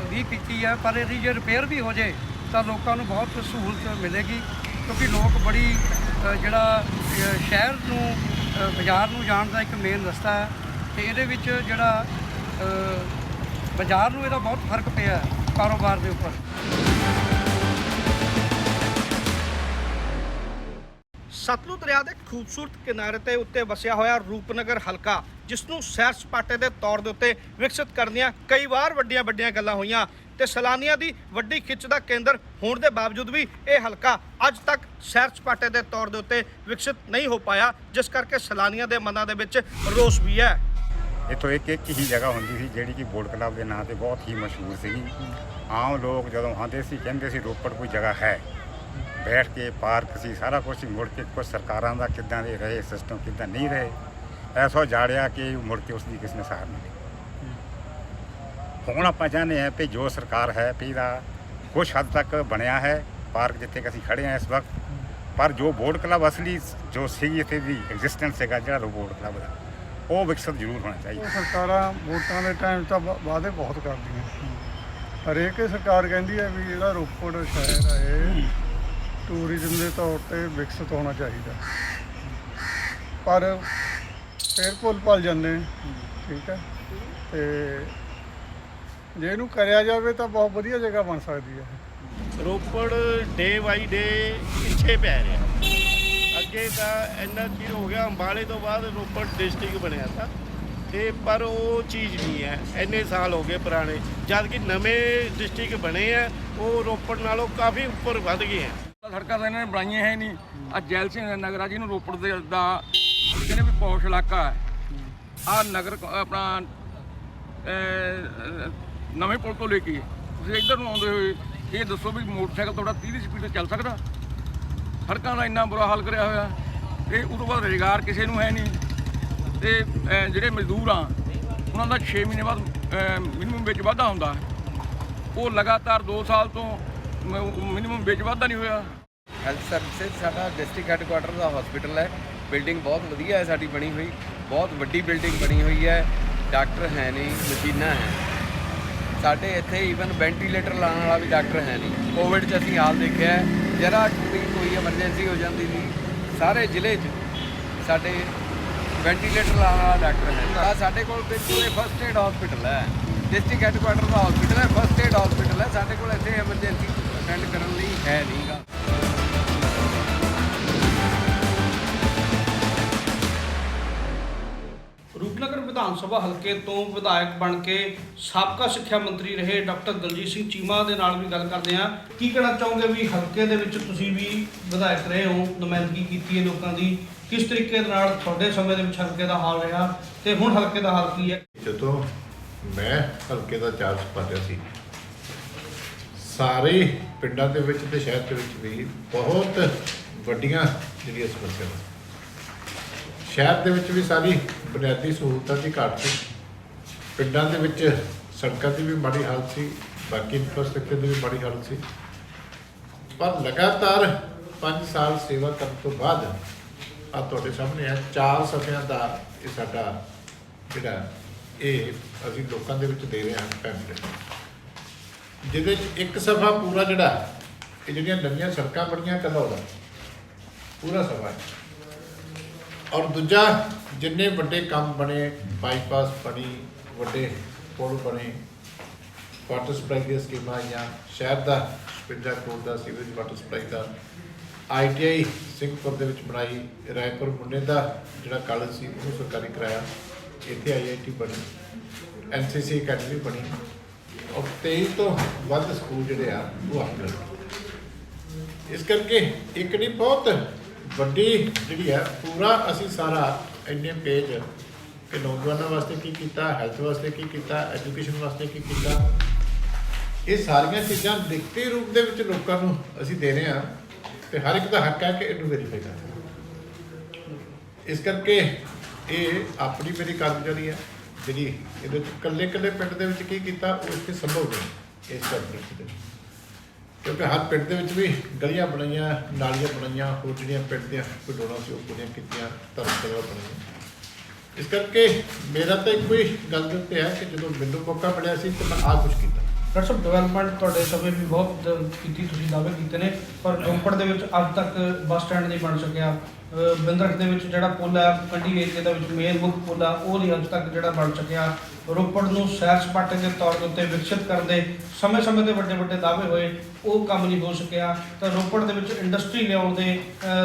B: ਵੀ ਕੀਤੀ ਹੈ, ਪਰ ਇਹਦੀ ਜੇ ਰਿਪੇਅਰ ਵੀ ਹੋ ਜਾਏ ਤਾਂ ਲੋਕਾਂ ਨੂੰ ਬਹੁਤ ਸਹੂਲਤ ਮਿਲੇਗੀ। ਕਿਉਂਕਿ ਲੋਕ ਬੜੀ ਜਿਹੜਾ ਸ਼ਹਿਰ ਨੂੰ ਬਾਜ਼ਾਰ ਨੂੰ ਜਾਣ ਦਾ ਇੱਕ ਮੇਨ ਰਸਤਾ ਹੈ, ਤੇ ਇਹਦੇ ਵਿੱਚ ਜਿਹੜਾ ਬਾਜ਼ਾਰ ਨੂੰ ਇਹਦਾ ਬਹੁਤ ਫਰਕ ਪਿਆ ਕਾਰੋਬਾਰ ਦੇ ਉੱਪਰ।
A: ਸਤਲੁਜ ਦਰਿਆ ਦੇ ਖੂਬਸੂਰਤ ਕਿਨਾਰੇ ਤੇ ਉੱਤੇ ਵਸਿਆ ਹੋਇਆ ਰੂਪਨਗਰ ਹਲਕਾ ਜਿਸ ਨੂੰ ਸੈਰ ਸਪਾਟੇ ਦੇ ਤੌਰ ਦੇ ਉੱਤੇ ਵਿਕਸਿਤ ਕਰਨ ਦੀਆਂ ਕਈ ਵਾਰ ਵੱਡੀਆਂ ਗੱਲਾਂ ਹੋਈਆਂ ਤੇ ਸੈਲਾਨੀਆਂ ਦੀ ਵੱਡੀ ਖਿੱਚ ਦਾ ਕੇਂਦਰ ਹੋਣ ਦੇ ਬਾਵਜੂਦ ਵੀ ਇਹ ਹਲਕਾ ਅੱਜ ਤੱਕ ਸੈਰ ਸਪਾਟੇ ਦੇ ਤੌਰ ਦੇ ਉੱਤੇ ਵਿਕਸਿਤ ਨਹੀਂ ਹੋ ਪਾਇਆ, ਜਿਸ ਕਰਕੇ ਸੈਲਾਨੀਆਂ ਦੇ ਮਨਾਂ ਦੇ ਵਿੱਚ ਰੋਸ ਵੀ ਹੈ।
L: ਇੱਥੋਂ ਇੱਕ ਹੀ ਜਗ੍ਹਾ ਹੁੰਦੀ ਸੀ ਜਿਹੜੀ ਕਿ ਬੋਟ ਕਲੱਬ ਦੇ ਨਾਂ ਤੇ ਬਹੁਤ ਹੀ ਮਸ਼ਹੂਰ ਸੀ। ਆਮ ਲੋਕ ਜਦੋਂ ਆਉਂਦੇ ਸੀ ਕਹਿੰਦੇ ਸੀ ਰੋਪੜ ਕੋਈ ਜਗ੍ਹਾ ਹੈ, ਬੈਠ ਕੇ ਪਾਰਕ ਸੀ, ਸਾਰਾ ਕੁਝ ਮੁੜ ਕੇ ਕੁਝ ਸਰਕਾਰਾਂ ਦਾ ਕਿੱਦਾਂ ਦੇ ਰਹੇ ਸਿਸਟਮ ਕਿੱਦਾਂ ਨਹੀਂ ਰਹੇ, ਐਸਾ ਜਾੜਿਆ ਕਿ ਮੁੜ ਕੇ ਉਸ ਦੀ ਕਿਸ ਨੇ ਸਾਰ ਨਹੀਂ ਲਈ। ਹੁਣ ਆਪਾਂ ਚਾਹੁੰਦੇ ਹਾਂ ਕਿ ਜੋ ਸਰਕਾਰ ਹੈ ਵੀ ਦਾ ਕੁਛ ਹੱਦ ਤੱਕ ਬਣਿਆ ਹੈ ਪਾਰਕ ਜਿੱਥੇ ਕਿ ਅਸੀਂ ਖੜੇ ਹਾਂ ਇਸ ਵਕਤ, ਪਰ ਜੋ ਬੋਟ ਕਲੱਬ ਅਸਲੀ ਜੋ ਸੀ ਇੱਥੇ ਦੀ ਐਗਜ਼ਿਸਟੈਂਸ ਹੈਗਾ ਜਿਹੜਾ ਬੋਟ ਕਲੱਬ ਦਾ, ਉਹ ਵਿਕਸਿਤ ਜ਼ਰੂਰ ਹੋਣਾ ਚਾਹੀਦਾ।
B: ਸਰਕਾਰਾਂ ਵੋਟਾਂ ਦੇ ਟਾਈਮ ਤਾਂ ਵਾਅਦੇ ਬਹੁਤ ਕਰਦੀਆਂ, ਹਰੇਕ ਸਰਕਾਰ ਕਹਿੰਦੀ ਹੈ ਵੀ ਜਿਹੜਾ ਰੋਪੜ ਸ਼ਹਿਰ ਹੈ ਇਹ ਟੂਰਿਜ਼ਮ ਦੇ ਤੌਰ ਤੇ ਵਿਕਸਿਤ ਹੋਣਾ ਚਾਹੀਦਾ, ਪਰ ਫਿਰ ਭੁੱਲ ਜਾਂਦੇ ਨੇ। ਠੀਕ ਹੈ, ਤੇ ਜੇ ਇਹਨੂੰ ਕਰਿਆ ਜਾਵੇ ਤਾਂ ਬਹੁਤ ਵਧੀਆ ਜਗ੍ਹਾ ਬਣ ਸਕਦੀ ਹੈ।
D: ਰੋਪੜ ਡੇ ਬਾਈ ਡੇ ਪਿੱਛੇ ਪੈ ਰਿਹਾ। ਅੱਗੇ ਤਾਂ ਇੰਨਾ ਚਿਰ ਹੋ ਗਿਆ, ਅੰਬਾਲੇ ਤੋਂ ਬਾਅਦ ਰੋਪੜ ਡਿਸਟ੍ਰਿਕਟ ਬਣਿਆ ਤਾਂ, ਤੇ ਪਰ ਉਹ ਚੀਜ਼ ਨਹੀਂ ਹੈ। ਇੰਨੇ ਸਾਲ ਹੋ ਗਏ ਪੁਰਾਣੇ, ਜਦ ਕਿ ਨਵੇਂ ਡਿਸਟ੍ਰਿਕਟ ਬਣੇ ਆ ਉਹ ਰੋਪੜ ਨਾਲੋਂ ਕਾਫੀ ਉੱਪਰ ਵੱਧ ਗਏ ਆ।
K: ਸੜਕਾਂ ਤਾਂ ਇਹਨਾਂ ਨੇ ਬਣਾਈਆਂ ਹੈ ਨਹੀਂ। ਆ ਜੈਲ ਸਿੰਘ ਨਗਰ ਆ ਜਿਹਨੂੰ ਰੋਪੜ ਦੇ ਦਾ ਕਹਿੰਦੇ ਵੀ ਪੌਸ਼ ਇਲਾਕਾ ਹੈ। ਆ ਨਗਰ ਆਪਣਾ ਨਵੇਂ ਪੁਲ ਤੋਂ ਲੈ ਕੇ ਤੁਸੀਂ ਇੱਧਰ ਨੂੰ ਆਉਂਦੇ ਹੋਏ ਇਹ ਦੱਸੋ ਵੀ ਮੋਟਰਸਾਈਕਲ ਤੁਹਾਡਾ 30 ਦੀ ਸਪੀਡ 'ਤੇ ਚੱਲ ਸਕਦਾ? ਸੜਕਾਂ ਦਾ ਇੰਨਾ ਬੁਰਾ ਹਾਲ ਕਰਿਆ ਹੋਇਆ, ਤੇ ਉਸ ਤੋਂ ਬਾਅਦ ਰੁਜ਼ਗਾਰ ਕਿਸੇ ਨੂੰ ਹੈ ਨਹੀਂ। ਤੇ ਜਿਹੜੇ ਮਜ਼ਦੂਰ ਆ ਉਹਨਾਂ ਦਾ 6 ਮਹੀਨੇ ਬਾਅਦ ਮਿਨੀਮਮ ਵਿੱਚ ਵਾਧਾ ਹੁੰਦਾ, ਉਹ ਲਗਾਤਾਰ 2 ਸਾਲ ਤੋਂ ਮਿਨੀਮਮ ਵਿੱਚ ਵਾਧਾ ਨਹੀਂ ਹੋਇਆ।
F: ਹੈਲਥ ਸਰਵਿਸਿਜ਼ ਸਾਡਾ ਡਿਸਟ੍ਰਿਕਟ ਹੈੱਡਕੁਆਟਰ ਦਾ ਹਸਪੀਟਲ ਹੈ। ਬਿਲਡਿੰਗ ਬਹੁਤ ਵਧੀਆ ਹੈ ਸਾਡੀ ਬਣੀ ਹੋਈ, ਬਹੁਤ ਵੱਡੀ ਬਿਲਡਿੰਗ ਬਣੀ ਹੋਈ ਹੈ। ਡਾਕਟਰ ਹੈ ਨਹੀਂ, ਮਸ਼ੀਨਾਂ ਹੈ ਸਾਡੇ ਇੱਥੇ, ਈਵਨ ਵੈਂਟੀਲੇਟਰ ਲਾਉਣ ਵਾਲਾ ਵੀ ਡਾਕਟਰ ਹੈ ਨਹੀਂ। ਕੋਵਿਡ 'ਚ ਅਸੀਂ ਹਾਲ ਦੇਖਿਆ, ਜਰਾ ਕੋਈ ਐਮਰਜੈਂਸੀ ਹੋ ਜਾਂਦੀ ਸੀ ਸਾਰੇ ਜ਼ਿਲ੍ਹੇ 'ਚ ਸਾਡੇ ਵੈਂਟੀਲੇਟਰ ਲਾਉਣ ਵਾਲਾ ਡਾਕਟਰ ਹੈ। ਤਾਂ ਸਾਡੇ ਕੋਲ ਪੂਰੇ ਫਸਟ ਏਡ ਹਸਪੀਟਲ ਹੈ, ਡਿਸਟ੍ਰਿਕਟ ਹੈੱਡਕੁਆਟਰ ਦਾ ਹਸਪੀਟਲ ਹੈ, ਫਸਟ ਏਡ ਹਸਪੀਟਲ ਹੈ। ਸਾਡੇ ਕੋਲ ਇੱਥੇ ਐਮਰਜੈਂਸੀ ਅਟੈਂਡ ਕਰਨ ਲਈ ਹੈ ਨਹੀਂਗਾ।
A: ਰੂਪਨਗਰ ਵਿਧਾਨ ਸਭਾ ਹਲਕੇ ਤੋਂ ਵਿਧਾਇਕ ਬਣ ਕੇ ਸਾਬਕਾ ਸਿੱਖਿਆ ਮੰਤਰੀ ਰਹੇ ਡਾਕਟਰ ਦਲਜੀਤ ਸਿੰਘ ਚੀਮਾ ਦੇ ਨਾਲ ਵੀ ਗੱਲ ਕਰਦੇ ਹਾਂ। ਕੀ ਕਹਿਣਾ ਚਾਹੋਗੇ ਵੀ ਹਲਕੇ ਦੇ ਵਿੱਚ ਤੁਸੀਂ ਵੀ ਵਿਧਾਇਕ ਰਹੇ ਹੋ, ਨੁਮਾਇੰਦਗੀ ਕੀਤੀ ਹੈ ਲੋਕਾਂ ਦੀ, ਕਿਸ ਤਰੀਕੇ ਦੇ ਨਾਲ ਤੁਹਾਡੇ ਸਮੇਂ ਦੇ ਵਿੱਚ ਹਲਕੇ ਦਾ ਹਾਲ ਰਿਹਾ ਤੇ ਹੁਣ ਹਲਕੇ ਦਾ ਹਾਲ ਕੀ ਹੈ?
D: ਜਦੋਂ ਮੈਂ ਹਲਕੇ ਦਾ ਚਾਰਜ ਸੰਭਾਲਿਆ ਸੀ, ਸਾਰੇ ਪਿੰਡਾਂ ਦੇ ਵਿੱਚ ਤੇ ਸ਼ਹਿਰ ਦੇ ਵਿੱਚ ਵੀ ਬਹੁਤ ਵੱਡੀਆਂ ਜਿਹੜੀਆਂ ਸਮੱਸਿਆਵਾਂ, ਸ਼ਹਿਰ ਦੇ ਵਿੱਚ ਵੀ ਸਾਰੀ ਬੁਨਿਆਦੀ ਸਹੂਲਤਾਂ ਦੀ ਘਾਟ ਸੀ, ਪਿੰਡਾਂ ਦੇ ਵਿੱਚ ਸੜਕਾਂ ਦੀ ਵੀ ਮਾੜੀ ਹਾਲਤ ਸੀ, ਬਾਕੀ ਇਨਫਰਾਸਟ੍ਰਕਚਰ ਦੀ ਵੀ ਮਾੜੀ ਹਾਲਤ ਸੀ। ਪਰ ਲਗਾਤਾਰ 5 ਸਾਲ ਸੇਵਾ ਕਰਨ ਤੋਂ ਬਾਅਦ ਆ ਤੁਹਾਡੇ ਸਾਹਮਣੇ ਆ 4 ਸਫ਼ਿਆਂ ਦਾ ਇਹ ਸਾਡਾ ਜਿਹੜਾ ਇਹ ਅਸੀਂ ਲੋਕਾਂ ਦੇ ਵਿੱਚ ਦੇ ਰਹੇ ਹਾਂ ਪੈਂਪਲੇਟ, ਜਿਹਦੇ 'ਚ ਇੱਕ ਸਫ਼ਾ ਪੂਰਾ ਜਿਹੜਾ ਇਹ ਜਿਹੜੀਆਂ ਨਵੀਆਂ ਸੜਕਾਂ ਬਣੀਆਂ ਘਨੌਰ ਦਾ ਪੂਰਾ ਸਫ਼ਾ ਹੈ, ਔਰ ਦੂਜਾ ਜਿੰਨੇ ਵੱਡੇ ਕੰਮ ਬਣੇ, ਬਾਈਪਾਸ ਬਣੀ, ਵੱਡੇ ਪੁਲ ਬਣੇ, ਵਾਟਰ ਸਪਲਾਈ ਦੀਆਂ ਸਕੀਮਾਂ ਆਈਆਂ, ਸ਼ਹਿਰ ਦਾ 56 ਕਰੋੜ ਦਾ ਸੀਵਰੇਜ ਵਾਟਰ ਸਪਲਾਈ ਦਾ, ITI ਸਿੰਘਪੁਰ ਦੇ ਵਿੱਚ ਬਣਾਈ, ਰਾਏਪੁਰ ਮੁੰਡੇ ਦਾ ਜਿਹੜਾ ਕਾਲਜ ਸੀ ਉਹਨੂੰ ਸਰਕਾਰੀ ਕਰਾਇਆ, ਇੱਥੇ IIT ਬਣੀ, NCC ਅਕੈਡਮੀ ਬਣੀ, ਔਰ 23 ਤੋਂ ਵੱਧ ਸਕੂਲ ਜਿਹੜੇ ਆ ਉਹ ਆਪਣੇ। ਇਸ ਕਰਕੇ ਇੱਕ ਨਹੀਂ ਬਹੁਤ ਵੱਡੀ ਜਿਹੜੀ ਹੈ ਪੂਰਾ ਅਸੀਂ ਸਾਰਾ ਇੰਨੇ ਪੇਜ ਕਿ ਨੌਜਵਾਨਾਂ ਵਾਸਤੇ ਕੀ ਕੀਤਾ, ਹੈਲਥ ਵਾਸਤੇ ਕੀ ਕੀਤਾ, ਐਜੂਕੇਸ਼ਨ ਵਾਸਤੇ ਕੀ ਕੀਤਾ, ਇਹ ਸਾਰੀਆਂ ਚੀਜ਼ਾਂ ਲਿਖਤੀ ਰੂਪ ਦੇ ਵਿੱਚ ਲੋਕਾਂ ਨੂੰ ਅਸੀਂ ਦੇ ਰਹੇ ਹਾਂ ਤੇ ਹਰ ਇੱਕ ਦਾ ਹੱਕ ਹੈ ਕਿ ਇਹਨੂੰ ਵੈਰੀਫਾਈ ਕਰਨਾ। ਇਸ ਕਰਕੇ ਇਹ ਆਪਣੀ ਮੇਰੀ ਕਾਰਗੁਜ਼ਾਰੀ ਹੈ ਜਿਹੜੀ ਇਹਦੇ ਵਿੱਚ ਇਕੱਲੇ ਪਿੰਡ ਦੇ ਵਿੱਚ ਕੀ ਕੀਤਾ ਉਹ ਇੱਥੇ ਸੰਭਵ ਨਹੀਂ ਇਸ ਕਾਰਗੁਜ਼ਾਰੀ ਦੇ, ਕਿਉਂਕਿ ਹਰ ਪਿੰਡ ਦੇ ਵਿੱਚ ਵੀ ਗਲੀਆਂ ਬਣਾਈਆਂ, ਨਾਲੀਆਂ ਬਣਾਈਆਂ, ਹੋਰ ਜਿਹੜੀਆਂ ਪਿੰਡ ਦੀਆਂ ਕੋਈ ਲੋੜਾਂ ਸੀ ਉਹ ਪੂਰੀਆਂ ਕੀਤੀਆਂ, ਧਰਮਸ਼ਾਲਾ ਬਣਾਈਆਂ। ਇਸ ਕਰਕੇ ਮੇਰਾ ਤਾਂ ਇੱਕੋ ਹੀ ਗੱਲ ਦੇ ਉੱਤੇ ਹੈ ਕਿ ਜਦੋਂ ਮੈਨੂੰ ਮੌਕਾ ਮਿਲਿਆ ਸੀ ਤਾਂ ਮੈਂ ਆਹ ਕੁਛ ਕੀਤਾ।
A: ਡਾਕਟਰ ਸਾਹਿਬ ਡਿਵੈਲਪਮੈਂਟ ਤੁਹਾਡੇ ਸਮੇਂ ਵੀ ਬਹੁਤ ਕੀਤੀ, ਤੁਸੀਂ ਦਾਅਵੇ ਕੀਤੇ ਨੇ, ਪਰ ਰੋਪੜ ਦੇ ਵਿੱਚ ਅੱਜ ਤੱਕ ਬੱਸ ਸਟੈਂਡ ਨਹੀਂ ਬਣ ਸਕਿਆ। ਬਿੰਦਰਖ ਦੇ ਵਿੱਚ ਜਿਹੜਾ ਪੁੱਲ ਹੈ ਕੰਢੀ ਏਰੀਏ ਦੇ ਵਿੱਚ ਮੇਨ ਮੁੱਖ ਪੁੱਲ ਆ ਉਹ ਨਹੀਂ ਅੱਜ ਤੱਕ ਜਿਹੜਾ ਬਣ ਸਕਿਆ। ਰੋਪੜ ਨੂੰ ਸੈਰ ਸਪਾਟੇ ਦੇ ਤੌਰ ਦੇ ਉੱਤੇ ਵਿਕਸਿਤ ਕਰਨ ਦੇ ਸਮੇਂ-ਸਮੇਂ ਤੇ ਵੱਡੇ ਦਾਅਵੇ ਹੋਏ, ਉਹ ਕੰਮ ਨਹੀਂ ਹੋ ਸਕਿਆ। ਤਾਂ ਰੋਪੜ ਦੇ ਵਿੱਚ ਇੰਡਸਟਰੀ ਲਿਆਉਣ ਦੇ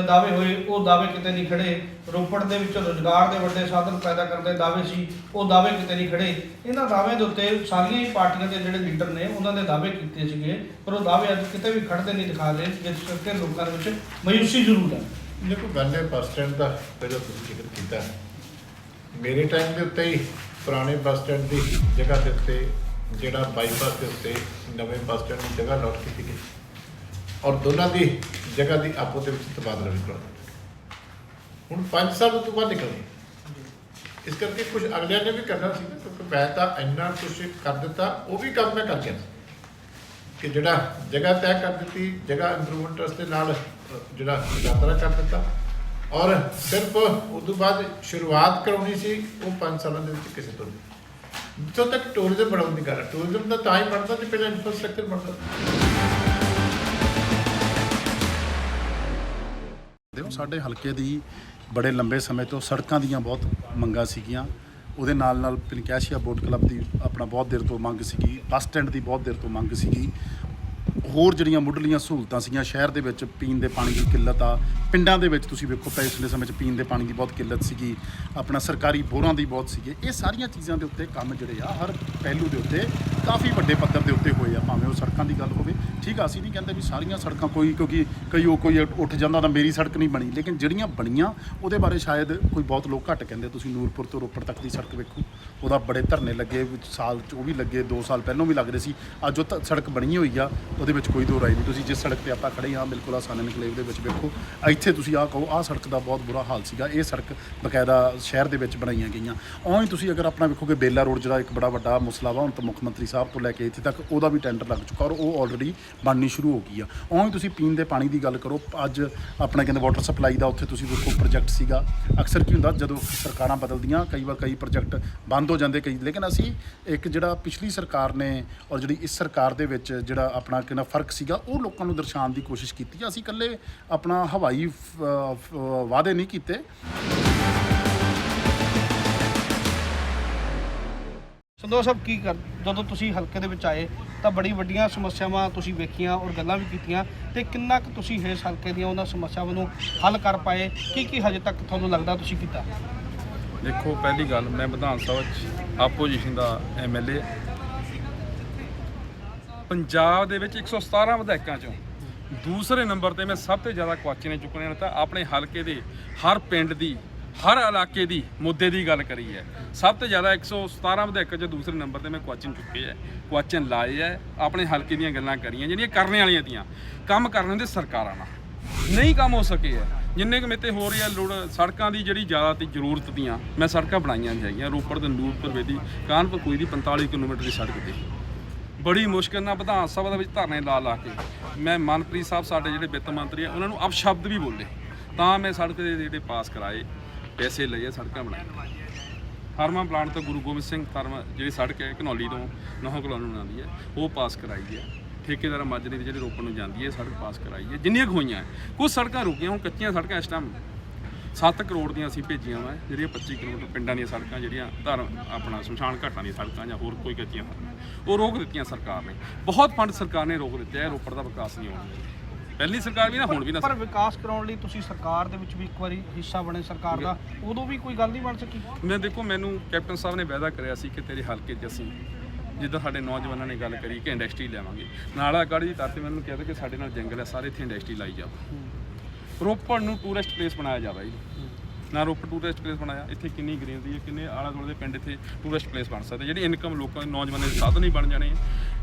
A: ਦਾਅਵੇ ਹੋਏ, ਉਹ ਦਾਅਵੇ ਕਿਤੇ ਨਹੀਂ ਖੜੇ। ਰੋਪੜ ਦੇ ਵਿੱਚ ਰੁਜ਼ਗਾਰ ਦੇ ਵੱਡੇ ਸਾਧਨ ਪੈਦਾ ਕਰਨ ਦੇ ਦਾਅਵੇ ਸੀ, ਉਹ ਦਾਅਵੇ ਕਿਤੇ ਨਹੀਂ ਖੜੇ। ਇਹਨਾਂ ਦਾਅਵਿਆਂ ਦੇ ਉੱਤੇ ਸਾਰੀਆਂ ਹੀ ਪਾਰਟੀਆਂ ਦੇ ਜਿਹੜੇ ਲੀਡਰ ਨੇ ਉਹਨਾਂ ਨੇ ਦਾਅਵੇ ਕੀਤੇ ਸੀਗੇ, ਪਰ ਉਹ ਦਾਅਵੇ ਅੱਜ ਕਿਤੇ ਵੀ ਖੜਦੇ ਨਹੀਂ ਦਿਖਾ ਰਹੇ, ਜਿਸ ਕਰਕੇ ਲੋਕਾਂ ਦੇ ਵਿੱਚ ਮਾਯੂਸੀ ਜ਼ਰੂਰ ਹੈ।
D: ਦੇਖੋ ਗੱਲ ਹੈ ਬੱਸ ਸਟੈਂਡ ਦਾ ਪਹਿਲਾਂ ਤੁਸੀਂ ਜ਼ਿਕਰ ਕੀਤਾ। ਮੇਰੇ ਟਾਈਮ ਦੇ ਉੱਤੇ ਹੀ ਪੁਰਾਣੇ ਬੱਸ ਸਟੈਂਡ ਦੀ ਜਗ੍ਹਾ ਦੇ ਉੱਤੇ ਜਿਹੜਾ ਬਾਈਪਾਸ ਦੇ ਉੱਤੇ ਨਵੇਂ ਬੱਸ ਸਟੈਂਡ ਦੀ ਜਗ੍ਹਾ ਅਲਾਟ ਕੀਤੀ ਗਈ ਔਰ ਦੋਨਾਂ ਦੀ ਜਗ੍ਹਾ ਦੀ ਆਪੋ ਦੇ ਵਿੱਚ ਤਬਾਦਲਾ ਵੀ ਕਰਵਾ ਦਿੱਤਾ। ਹੁਣ 5 ਸਾਲ ਤੋਂ ਬਾਅਦ ਨਿਕਲ ਗਏ, ਇਸ ਕਰਕੇ ਕੁਝ ਅਗਲਿਆਂ ਨੇ ਵੀ ਕਰਨਾ ਸੀ, ਕਿਉਂਕਿ ਮੈਂ ਤਾਂ ਇੰਨਾ ਕੁਛ ਕਰ ਦਿੱਤਾ, ਉਹ ਵੀ ਕੰਮ ਮੈਂ ਕਰ ਗਿਆ ਕਿ ਜਿਹੜਾ ਜਗ੍ਹਾ ਤੈਅ ਕਰ ਦਿੱਤੀ, ਜਗ੍ਹਾ ਇੰਪਰੂਵਮੈਂਟ ਵਾਸਤੇ ਨਾਲ ਜਿਹੜਾ ਯਾਤਰਾ ਕਰ ਦਿੱਤਾ ਔਰ ਸਿਰਫ ਉਸ ਤੋਂ ਬਾਅਦ ਸ਼ੁਰੂਆਤ ਕਰਾਉਣੀ ਸੀ ਉਹ 5 ਸਾਲਾਂ ਦੇ ਵਿੱਚ ਕਿਸੇ ਤੋਂ ਨਹੀਂ। ਜਿੱਥੋਂ ਤੱਕ ਟੂਰਿਜ਼ਮ ਬਣਾਉਣ ਦੀ ਗੱਲ ਹੈ, ਟੂਰਿਜ਼ਮ ਦਾ ਤਾਂ ਹੀ ਬਣਦਾ ਜੇ ਪਹਿਲਾਂ ਇਨਫਰਾਸਟ੍ਰਕਚਰ ਬਣਦਾ।
M: ਦੇਖੋ ਸਾਡੇ ਹਲਕੇ ਦੀ ਬੜੇ ਲੰਬੇ ਸਮੇਂ ਤੋਂ ਸੜਕਾਂ ਦੀਆਂ ਬਹੁਤ ਮੰਗਾਂ ਸੀਗੀਆਂ, ਉਹਦੇ ਨਾਲ ਨਾਲ ਪਿੰਕੈਸ਼ੀਆ ਬੋਟ ਕਲੱਬ ਦੀ ਆਪਣਾ ਬਹੁਤ ਦੇਰ ਤੋਂ ਮੰਗ ਸੀਗੀ, ਬੱਸ ਸਟੈਂਡ ਦੀ ਬਹੁਤ ਦੇਰ ਤੋਂ ਮੰਗ ਸੀਗੀ, ਹੋਰ ਜਿਹੜੀਆਂ ਮੁੱਢਲੀਆਂ ਸਹੂਲਤਾਂ ਸੀਗੀਆਂ। ਸ਼ਹਿਰ ਦੇ ਵਿੱਚ ਪੀਣ ਦੇ ਪਾਣੀ ਦੀ ਕਿੱਲਤ ਆ, ਪਿੰਡਾਂ ਦੇ ਵਿੱਚ ਤੁਸੀਂ ਵੇਖੋ ਪਿਛਲੇ ਸਮੇਂ 'ਚ ਪੀਣ ਦੇ ਪਾਣੀ ਦੀ ਬਹੁਤ ਕਿੱਲਤ ਸੀਗੀ, ਆਪਣਾ ਸਰਕਾਰੀ ਬੋਰਾਂ ਦੀ ਬਹੁਤ ਸੀਗੇ। ਇਹ ਸਾਰੀਆਂ ਚੀਜ਼ਾਂ ਦੇ ਉੱਤੇ ਕੰਮ ਜਿਹੜੇ ਆ ਹਰ ਪਹਿਲੂ ਦੇ ਉੱਤੇ ਕਾਫੀ ਵੱਡੇ ਪੱਧਰ ਦੇ ਉੱਤੇ ਹੋਏ ਆ, ਭਾਵੇਂ ਉਹ ਸੜਕਾਂ ਦੀ ਗੱਲ ਹੋਵੇ। ਠੀਕ ਆ, ਅਸੀਂ ਨਹੀਂ ਕਹਿੰਦੇ ਵੀ ਸਾਰੀਆਂ ਸੜਕਾਂ ਕਿਉਂਕਿ ਕੋਈ ਉੱਠ ਜਾਂਦਾ ਤਾਂ ਮੇਰੀ ਸੜਕ ਨਹੀਂ ਬਣੀ, ਲੇਕਿਨ ਜਿਹੜੀਆਂ ਬਣੀਆਂ ਉਹਦੇ ਬਾਰੇ ਸ਼ਾਇਦ ਕੋਈ ਬਹੁਤ ਲੋਕ ਘੱਟ ਕਹਿੰਦੇ। ਤੁਸੀਂ ਨੂਰਪੁਰ ਤੋਂ ਰੋਪੜ ਤੱਕ ਦੀ ਸੜਕ ਵੇਖੋ, ਉਹਦਾ ਬੜੇ ਧਰਨੇ ਲੱਗੇ ਸਾਲ 'ਚ, ਉਹ ਵੀ ਲੱਗੇ 2 ਸਾਲ ਪਹਿਲਾਂ ਵੀ ਲੱਗਦੇ ਸੀ। ਅੱਜ ਉਹ ਸੜਕ ਬਣੀ ਹੋਈ ਆ, ਉਹਦੇ ਵਿੱਚ ਕੋਈ ਦੋ ਰਾਏ ਨਹੀਂ। ਤੁਸੀਂ ਜਿਸ ਸੜਕ ਤੇ ਆਪਾਂ ਖੜੇ ਹਾਂ ਬਿਲਕੁਲ ਆਸਾਨ ਇਨਕਲੇਵ ਦੇ ਵਿੱਚ ਵੇਖੋ, ਇੱਥੇ ਤੁਸੀਂ ਆਹ ਕਹੋ ਆਹ ਸੜਕ ਦਾ ਬਹੁਤ ਬੁਰਾ ਹਾਲ ਸੀਗਾ। ਇਹ ਸੜਕ ਬਕਾਇਦਾ ਸ਼ਹਿਰ ਦੇ ਵਿੱਚ ਬਣਾਈਆਂ ਗਈਆਂ। ਉਵੇਂ ਹੀ ਤੁਸੀਂ ਅਗਰ ਆਪਣਾ ਵੇਖੋਗੇ ਬੇਲਾ ਰੋਡ ਜਿਹੜਾ ਇੱਕ ਬੜਾ ਵੱਡਾ ਮਸਲਾ ਵਾ, ਹੁਣ ਤਾਂ ਮੁੱਖ ਮੰਤਰੀ ਸਾਹਿਬ ਤੋਂ ਲੈ ਕੇ ਇੱਥੇ ਤੱਕ ਉਹਦਾ ਵੀ ਟੈਂਡਰ ਲੱਗ ਚੁੱਕਾ ਔਰ ਉਹ ਆਲਰੇਡੀ ਬਣਨੀ ਸ਼ੁਰੂ ਹੋ ਗਈ ਆ। ਉਵੇਂ ਹੀ ਤੁਸੀਂ ਪੀਣ ਦੇ ਪਾਣੀ ਦੀ ਗੱਲ ਕਰੋ, ਅੱਜ ਆਪਣਾ ਕਹਿੰਦੇ ਵਾਟਰ ਸਪਲਾਈ ਦਾ ਉੱਥੇ ਤੁਸੀਂ ਵੇਖੋ ਪ੍ਰੋਜੈਕਟ ਸੀਗਾ। ਅਕਸਰ ਕੀ ਹੁੰਦਾ ਜਦੋਂ ਸਰਕਾਰਾਂ ਬਦਲਦੀਆਂ ਕਈ ਵਾਰ ਕਈ ਪ੍ਰੋਜੈਕਟ ਬੰਦ ਹੋ ਜਾਂਦੇ ਲੇਕਿਨ ਅਸੀਂ ਇੱਕ ਜਿਹੜਾ ਪਿਛਲੀ ਸਰਕਾਰ ਨੇ ਔਰ ਜਿਹੜੀ ਇਸ ਸਰਕਾਰ ਦੇ ਵਿੱਚ ਜਿਹੜਾ ਆਪਣਾ ਕਿੰਨਾ ਫਰਕ ਸੀਗਾ ਉਹ ਲੋਕਾਂ ਨੂੰ ਦਰਸਾਉਣ ਦੀ ਕੋਸ਼ਿਸ਼ ਕੀਤੀ। ਅਸੀਂ ਇਕੱਲੇ ਆਪਣਾ ਹਵਾਈ ਵਾਅਦੇ ਨਹੀਂ ਕੀਤੇ।
A: ਸੰਦੋਸ਼ ਸਾਹਿਬ ਕੀ ਕਰ ਜਦੋਂ ਤੁਸੀਂ ਹਲਕੇ ਦੇ ਵਿੱਚ ਆਏ ਤਾਂ ਬੜੀ ਵੱਡੀਆਂ ਸਮੱਸਿਆਵਾਂ ਤੁਸੀਂ ਵੇਖੀਆਂ ਔਰ ਗੱਲਾਂ ਵੀ ਕੀਤੀਆਂ, ਤੇ ਕਿੰਨਾ ਕੁ ਤੁਸੀਂ ਇਸ ਹਲਕੇ ਦੀਆਂ ਉਹਨਾਂ ਸਮੱਸਿਆਵਾਂ ਨੂੰ ਹੱਲ ਕਰ ਪਾਏ? ਕੀ ਹਜੇ ਤੱਕ ਤੁਹਾਨੂੰ ਲੱਗਦਾ ਤੁਸੀਂ ਕੀਤਾ?
K: ਦੇਖੋ ਪਹਿਲੀ ਗੱਲ, ਮੈਂ ਵਿਧਾਨ ਸਭਾ 'ਚ ਆਪੋਜੀਸ਼ਨ ਦਾ MLA, ਪੰਜਾਬ ਦੇ ਵਿੱਚ 117 ਵਿਧਾਇਕਾਂ 'ਚੋਂ ਦੂਸਰੇ ਨੰਬਰ ਤੇ ਮੈਂ ਸਭ ਤੋਂ ਜ਼ਿਆਦਾ ਕੁਐਸਚਨ ਚੁੱਕਣੇ ਨੇ ਤਾਂ ਆਪਣੇ ਹਲਕੇ ਦੇ ਹਰ ਪਿੰਡ ਦੀ ਹਰ ਇਲਾਕੇ ਦੀ ਮੁੱਦੇ ਦੀ ਗੱਲ ਕਰੀ ਹੈ। ਸਭ ਤੋਂ ਜ਼ਿਆਦਾ 117 ਵਿਧਾਇਕਾਂ 'ਚ ਦੂਸਰੇ ਨੰਬਰ ਤੇ ਮੈਂ ਕੁਐਸਚਨ ਚੁੱਕੇ ਹੈ, ਕੁਐਸਚਨ ਲਾਏ ਹੈ, ਆਪਣੇ ਹਲਕੇ ਦੀਆਂ ਗੱਲਾਂ ਕਰੀਆਂ ਜਿਹੜੀਆਂ ਕਰਨੇ ਵਾਲੀਆਂ ਤੀਆਂ। ਕੰਮ ਕਰਨ ਦੇ ਸਰਕਾਰਾਂ ਨਾਲ ਨਹੀਂ ਕੰਮ ਹੋ ਸਕੇ ਹੈ, ਜਿੰਨੇ ਕੁ ਮੇਤੇ ਹੋ ਰਹੀ ਹੈ ਲੋੜ ਸੜਕਾਂ ਦੀ ਜਿਹੜੀ ਜ਼ਿਆਦਾ ਤੇ ਜ਼ਰੂਰਤ ਦੀਆਂ ਮੈਂ ਸੜਕਾਂ ਬਣਾਈਆਂ ਹੈਗੀਆਂ। ਰੋਪੜ ਤੋਂ ਨੂਰਪੁਰ ਵੇਦੀ ਕਾਨਪੁਰ ਕੋਈ ਦੀ 45 ਕਿਲੋਮੀਟਰ ਦੀ ਸੜਕ ਤੇ ਬੜੀ ਮੁਸ਼ਕਿਲ ਨਾਲ ਵਿਧਾਨ ਸਭਾ ਦੇ ਵਿੱਚ ਧਰਨੇ ਲਾ ਕੇ ਮੈਂ ਮਨਪ੍ਰੀਤ ਸਾਹਿਬ ਸਾਡੇ ਜਿਹੜੇ ਵਿੱਤ ਮੰਤਰੀ ਆ ਉਹਨਾਂ ਨੂੰ ਅਪਸ਼ਬਦ ਵੀ ਬੋਲੇ ਤਾਂ ਮੈਂ ਸੜਕ ਦੇ ਜਿਹੜੇ ਪਾਸ ਕਰਾਏ, ਪੈਸੇ ਲਏ, ਸੜਕਾਂ ਬਣਾਈਆਂ। ਹਰਮਨ ਪਲਾਂਟ ਤੋਂ ਗੁਰੂ ਗੋਬਿੰਦ ਸਿੰਘ ਜਿਹੜੀ ਸੜਕ ਹੈ ਘਨੌਲੀ ਤੋਂ 9 ਕਿਲੋਮੀਟਰ ਨੂੰ ਆਉਂਦੀ ਹੈ ਉਹ ਪਾਸ ਕਰਾਈ ਹੈ। ਠੇਕੇਦਾਰ ਮਾਜਰੇ ਦੀ ਜਿਹੜੀ ਰੋਪੜ ਨੂੰ ਜਾਂਦੀ ਹੈ ਸੜਕ ਪਾਸ ਕਰਾਈ ਹੈ। ਜਿੰਨੀਆਂ ਕੁ ਹੋਈਆਂ ਕੁਝ ਸੜਕਾਂ ਰੁਕੀਆਂ, ਹੁਣ ਕੱਚੀਆਂ ਸੜਕਾਂ ਇਸ ਟਾਈਮ 7 ਕਰੋੜ ਦੀਆਂ ਅਸੀਂ ਭੇਜੀਆਂ ਵਾ, ਜਿਹੜੀਆਂ 25 ਕਿਲੋਮੀਟਰ ਪਿੰਡਾਂ ਦੀਆਂ ਸੜਕਾਂ ਜਿਹੜੀਆਂ ਆਪਣਾ ਸ਼ਮਸ਼ਾਨ ਘਾਟਾਂ ਦੀਆਂ ਸੜਕਾਂ ਜਾਂ ਹੋਰ ਕੋਈ ਕੱਚੀਆਂ ਸੜਕਾਂ ਉਹ ਰੋਕ ਦਿੱਤੀਆਂ ਸਰਕਾਰ ਨੇ। ਬਹੁਤ ਫੰਡ ਸਰਕਾਰ ਨੇ ਰੋਕ ਦਿੱਤੇ ਹੈ, ਰੋਪੜ ਦਾ ਵਿਕਾਸ ਨਹੀਂ ਹੋਣਾ। ਪਹਿਲੀ ਸਰਕਾਰ ਵੀ ਨਾ ਹੁਣ ਵੀ ਨਾ,
A: ਪਰ ਵਿਕਾਸ ਕਰਾਉਣ ਲਈ ਤੁਸੀਂ ਸਰਕਾਰ ਦੇ ਵਿੱਚ ਵੀ ਇੱਕ ਵਾਰੀ ਹਿੱਸਾ ਬਣੇ ਸਰਕਾਰ ਦਾ, ਉਦੋਂ ਵੀ ਕੋਈ ਗੱਲ ਨਹੀਂ ਬਣ ਸਕੀ।
K: ਮੈਂ ਦੇਖੋ ਮੈਨੂੰ ਕੈਪਟਨ ਸਾਹਿਬ ਨੇ ਵਾਅਦਾ ਕਰਿਆ ਸੀ ਕਿ ਤੇਰੇ ਹਲਕੇ 'ਚ ਅਸੀਂ ਜਿੱਦਾਂ ਸਾਡੇ ਨੌਜਵਾਨਾਂ ਨੇ ਗੱਲ ਕਰੀ ਕਿ ਇੰਡਸਟਰੀ ਲਿਆਵਾਂਗੇ। ਨਾਲਾਗੜ੍ਹ ਦੀ ਤਰਤੇ ਮੈਨੂੰ ਕਹਿੰਦਾ ਕਿ ਸਾਡੇ ਨਾਲ ਜੰਗਲ ਹੈ, ਸਾਰੇ ਇੱਥੇ ਇੰਡਸਟਰੀ ਲਾਈ ਜਾਵੇ, ਰੋਪੜ ਨੂੰ ਟੂਰਿਸਟ ਪਲੇਸ ਬਣਾਇਆ ਜਾਵੇ ਜੀ। ਨਾ ਰੋਪੜ ਟੂਰਿਸਟ ਪਲੇਸ ਬਣਾਇਆ, ਇੱਥੇ ਕਿੰਨੀ ਗ੍ਰੀਨਰੀ ਹੈ, ਕਿੰਨੇ ਆਲਾ ਦੁਆਲੇ ਦੇ ਪਿੰਡ ਇੱਥੇ ਟੂਰਿਸਟ ਪਲੇਸ ਬਣ ਸਕਦੇ, ਜਿਹੜੀ ਇਨਕਮ ਲੋਕਾਂ ਦੇ ਨੌਜਵਾਨਾਂ ਦੇ ਸਾਧਨ ਹੀ ਬਣ ਜਾਣੇ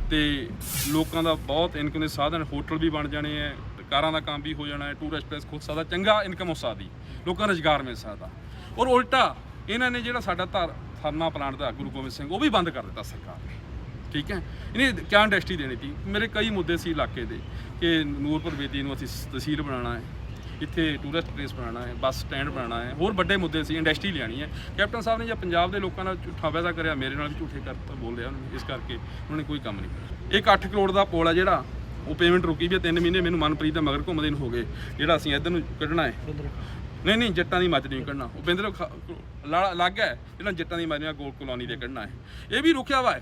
K: ਤੇ ਲੋਕਾਂ ਦਾ ਬਹੁਤ ਇਨਕਮ ਦੇ ਸਾਧਨ, ਹੋਟਲ ਵੀ ਬਣ ਜਾਣੇ ਹੈ, ਕਾਰਾਂ ਦਾ ਕੰਮ ਵੀ ਹੋ ਜਾਣਾ ਹੈ, ਟੂਰਿਸਟ ਪਲੇਸ ਖੁੱਲ੍ਹ ਸਕਦਾ, ਚੰਗਾ ਇਨਕਮ ਹੋ ਸਕਦੀ, ਲੋਕਾਂ ਨੂੰ ਰੁਜ਼ਗਾਰ ਮਿਲ ਸਕਦਾ। ਔਰ ਉਲਟਾ ਇਹਨਾਂ ਨੇ ਜਿਹੜਾ ਸਾਡਾ ਥਰਮਾ ਪਲਾਂਟ ਦਾ ਗੁਰੂ ਗੋਬਿੰਦ ਸਿੰਘ ਉਹ ਵੀ ਬੰਦ ਕਰ ਦਿੱਤਾ ਸਰਕਾਰ ਨੇ। ਠੀਕ ਹੈ, ਇਹਨੇ ਕਿਆ ਇੰਡਸਟਰੀ ਦੇਣੀ ਸੀ। ਮੇਰੇ ਕਈ ਮੁੱਦੇ ਸੀ ਇਲਾਕੇ ਦੇ ਕਿ ਨੂਰਪੁਰ ਵੇਦੀ ਨੂੰ ਅਸੀਂ ਤਹਿਸੀਲ ਬਣਾਉਣਾ ਹੈ, ਇੱਥੇ ਟੂਰਿਸਟ ਪਲੇਸ ਬਣਾਉਣਾ ਹੈ, ਬੱਸ ਸਟੈਂਡ ਬਣਾਉਣਾ ਹੈ, ਹੋਰ ਵੱਡੇ ਮੁੱਦੇ ਸੀ, ਇੰਡਸਟਰੀ ਲਿਆਉਣੀ ਹੈ। ਕੈਪਟਨ ਸਾਹਿਬ ਨੇ ਜਾਂ ਪੰਜਾਬ ਦੇ ਲੋਕਾਂ ਨਾਲ ਝੂਠਾ ਵਾਅਦਾ ਕਰਿਆ, ਮੇਰੇ ਨਾਲ ਵੀ ਝੂਠੇ ਕਰਤਾ ਬੋਲਿਆ ਉਹਨੂੰ, ਇਸ ਕਰਕੇ ਉਹਨਾਂ ਨੇ ਕੋਈ ਕੰਮ ਨਹੀਂ ਕਰਿਆ। ਇੱਕ 8 ਕਰੋੜ ਦਾ ਪੁਲ ਆ ਜਿਹੜਾ ਉਹ ਪੇਮੈਂਟ ਰੁਕੀ ਵੀ 3 ਮਹੀਨੇ, ਮੈਨੂੰ ਮਨਪ੍ਰੀਤ ਦਾ ਮਗਰ ਘੁੰਮਦੇ ਨੂੰ ਹੋ ਗਏ, ਜਿਹੜਾ ਅਸੀਂ ਇੱਧਰ ਨੂੰ ਕੱਢਣਾ ਹੈ। ਨਹੀਂ ਜੱਟਾਂ ਦੀ ਮੱਝ ਨਹੀਂ ਕੱਢਣਾ, ਉਹ ਬਿੰਦਰ ਲੱਗ ਹੈ ਜਿਹੜਾ ਜੱਟਾਂ ਦੀ ਮੱਝਾਂ ਗੋਲ ਕਲੋਨੀ ਦੇ ਕੱਢਣਾ ਹੈ, ਇਹ ਵੀ ਰੁਕਿਆ ਵਾ ਹੈ।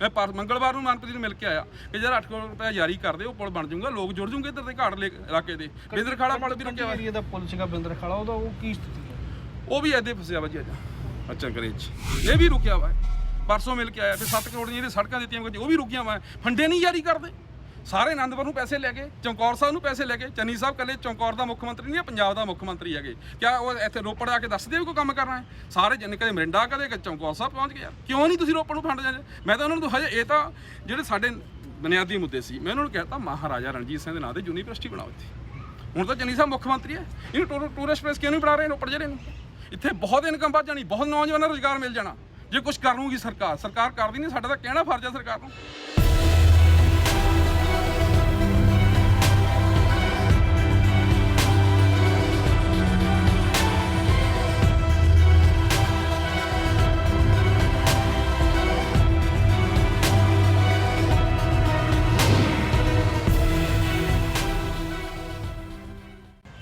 K: ਮੈਂ ਮੰਗਲਵਾਰ ਨੂੰ ਮਨਪ੍ਰੀਤ ਨੂੰ ਮਿਲ ਕੇ ਆਇਆ ਕਿ ਯਾਰ 8 ਕਰੋੜ ਰੁਪਏ ਜਾਰੀ ਕਰ ਦੇ, ਉਹ ਪੁਲ ਬਣ ਜਾਊਗਾ, ਲੋਕ ਜੁੜ ਜੂਗੇ ਇੱਧਰ ਦੇ ਘਾਟ ਇਲਾਕੇ ਦੇ। ਬਿੰਦਰ ਖਾੜਾ ਪੁਲ ਵੀ ਰੁਕਿਆ
A: ਏਰੀਆ ਦਾ ਪੁਲ ਸੀਗਾ ਬਿੰਦਰ ਖਾੜਾ, ਉਹਦਾ ਉਹ ਕੀ ਸਥਿਤੀ ਹੈ?
K: ਉਹ ਵੀ ਐਦੇ ਫਸਿਆ ਵਾ ਜੀ ਅੱਜ ਅੱਛਾ ਗਰੇਜ ਇਹ ਵੀ ਰੁਕਿਆ ਵਾ। ਪਰਸੋਂ ਮਿਲ ਕੇ ਆਇਆ ਤੇ 7 ਕਰੋੜ ਦੀਆਂ ਜਿਹੜੀਆਂ ਸੜਕਾਂ ਦਿੱਤੀਆਂ ਉਹ ਵੀ ਰੁਕੀਆਂ ਵਾ। ਫੰਡੇ ਨਹੀਂ ਜਾਰੀ ਕਰਦੇ, ਸਾਰੇ ਆਨੰਦਪੁਰ ਨੂੰ ਪੈਸੇ ਲੈ ਗਏ, ਚਮਕੌਰ ਸਾਹਿਬ ਨੂੰ ਪੈਸੇ ਲੈ ਗਏ। ਚੰਨੀ ਸਾਹਿਬ ਕੱਲੇ ਚਮਕੌਰ ਦਾ ਮੁੱਖ ਮੰਤਰੀ ਨਹੀਂ, ਪੰਜਾਬ ਦਾ ਮੁੱਖ ਮੰਤਰੀ ਹੈਗੇ। ਕਿਆ ਉਹ ਇੱਥੇ ਰੋਪੜ ਆ ਕੇ ਦੱਸਦੇ ਵੀ ਕੋਈ ਕੰਮ ਕਰਨਾ ਹੈ? ਸਾਰੇ ਜਿੰਨੇ ਕਦੇ ਮਰਿੰਡਾ ਕਦੇ ਚਮਕੌਰ ਸਾਹਿਬ ਪਹੁੰਚ ਗਏ। ਯਾਰ ਕਿਉਂ ਨਹੀਂ ਤੁਸੀਂ ਰੋਪੜ ਨੂੰ ਫੰਡ ਜਾਂਦੇ? ਮੈਂ ਤਾਂ ਉਹਨਾਂ ਨੂੰ ਹਜੇ ਇਹ ਤਾਂ ਜਿਹੜੇ ਸਾਡੇ ਬੁਨਿਆਦੀ ਮੁੱਦੇ ਸੀ, ਮੈਂ ਉਹਨਾਂ ਨੂੰ ਕਹਿਤਾ ਮਹਾਰਾਜਾ ਰਣਜੀਤ ਸਿੰਘ ਦੇ ਨਾਂ ਤੇ ਯੂਨੀਵਰਸਿਟੀ ਬਣਾਓ ਇੱਥੇ। ਹੁਣ ਤਾਂ ਚੰਨੀ ਸਾਹਿਬ ਮੁੱਖ ਮੰਤਰੀ ਹੈ, ਇਹਨੂੰ ਟੂਰਿਸਟ ਪਲੇਸ ਕਿਉਂ ਨਹੀਂ ਬਣਾ ਰਹੇ ਰੋਪੜ ਜ਼ਿਲ੍ਹੇ ਨੂੰ? ਇੱਥੇ ਬਹੁਤ ਇਨਕਮ ਵੱਧ ਜਾਣੀ, ਬਹੁਤ ਨੌਜਵਾਨਾਂ ਨੂੰ ਰੁਜ਼ਗਾਰ ਮਿਲ ਜਾਣਾ ਜੇ ਕੁਝ ਕਰੂਗੀ ਸਰਕਾਰ। ਸਰਕਾਰ ਕਰਦੀ ਨਹੀਂ, ਸਾਡਾ ਤਾਂ ਕਹਿਣਾ ਫਰਜ਼ ਹੈ ਸਰਕਾਰ ਨੂੰ।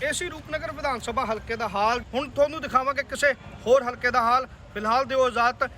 A: ਇਹ ਸੀ ਰੂਪਨਗਰ ਵਿਧਾਨ ਸਭਾ ਹਲਕੇ ਦਾ ਹਾਲ। ਹੁਣ ਤੁਹਾਨੂੰ ਦਿਖਾਵਾਂਗੇ ਕਿਸੇ ਹੋਰ ਹਲਕੇ ਦਾ ਹਾਲ। ਫਿਲਹਾਲ ਦਿਓ ਇਜਾਜ਼ਤ।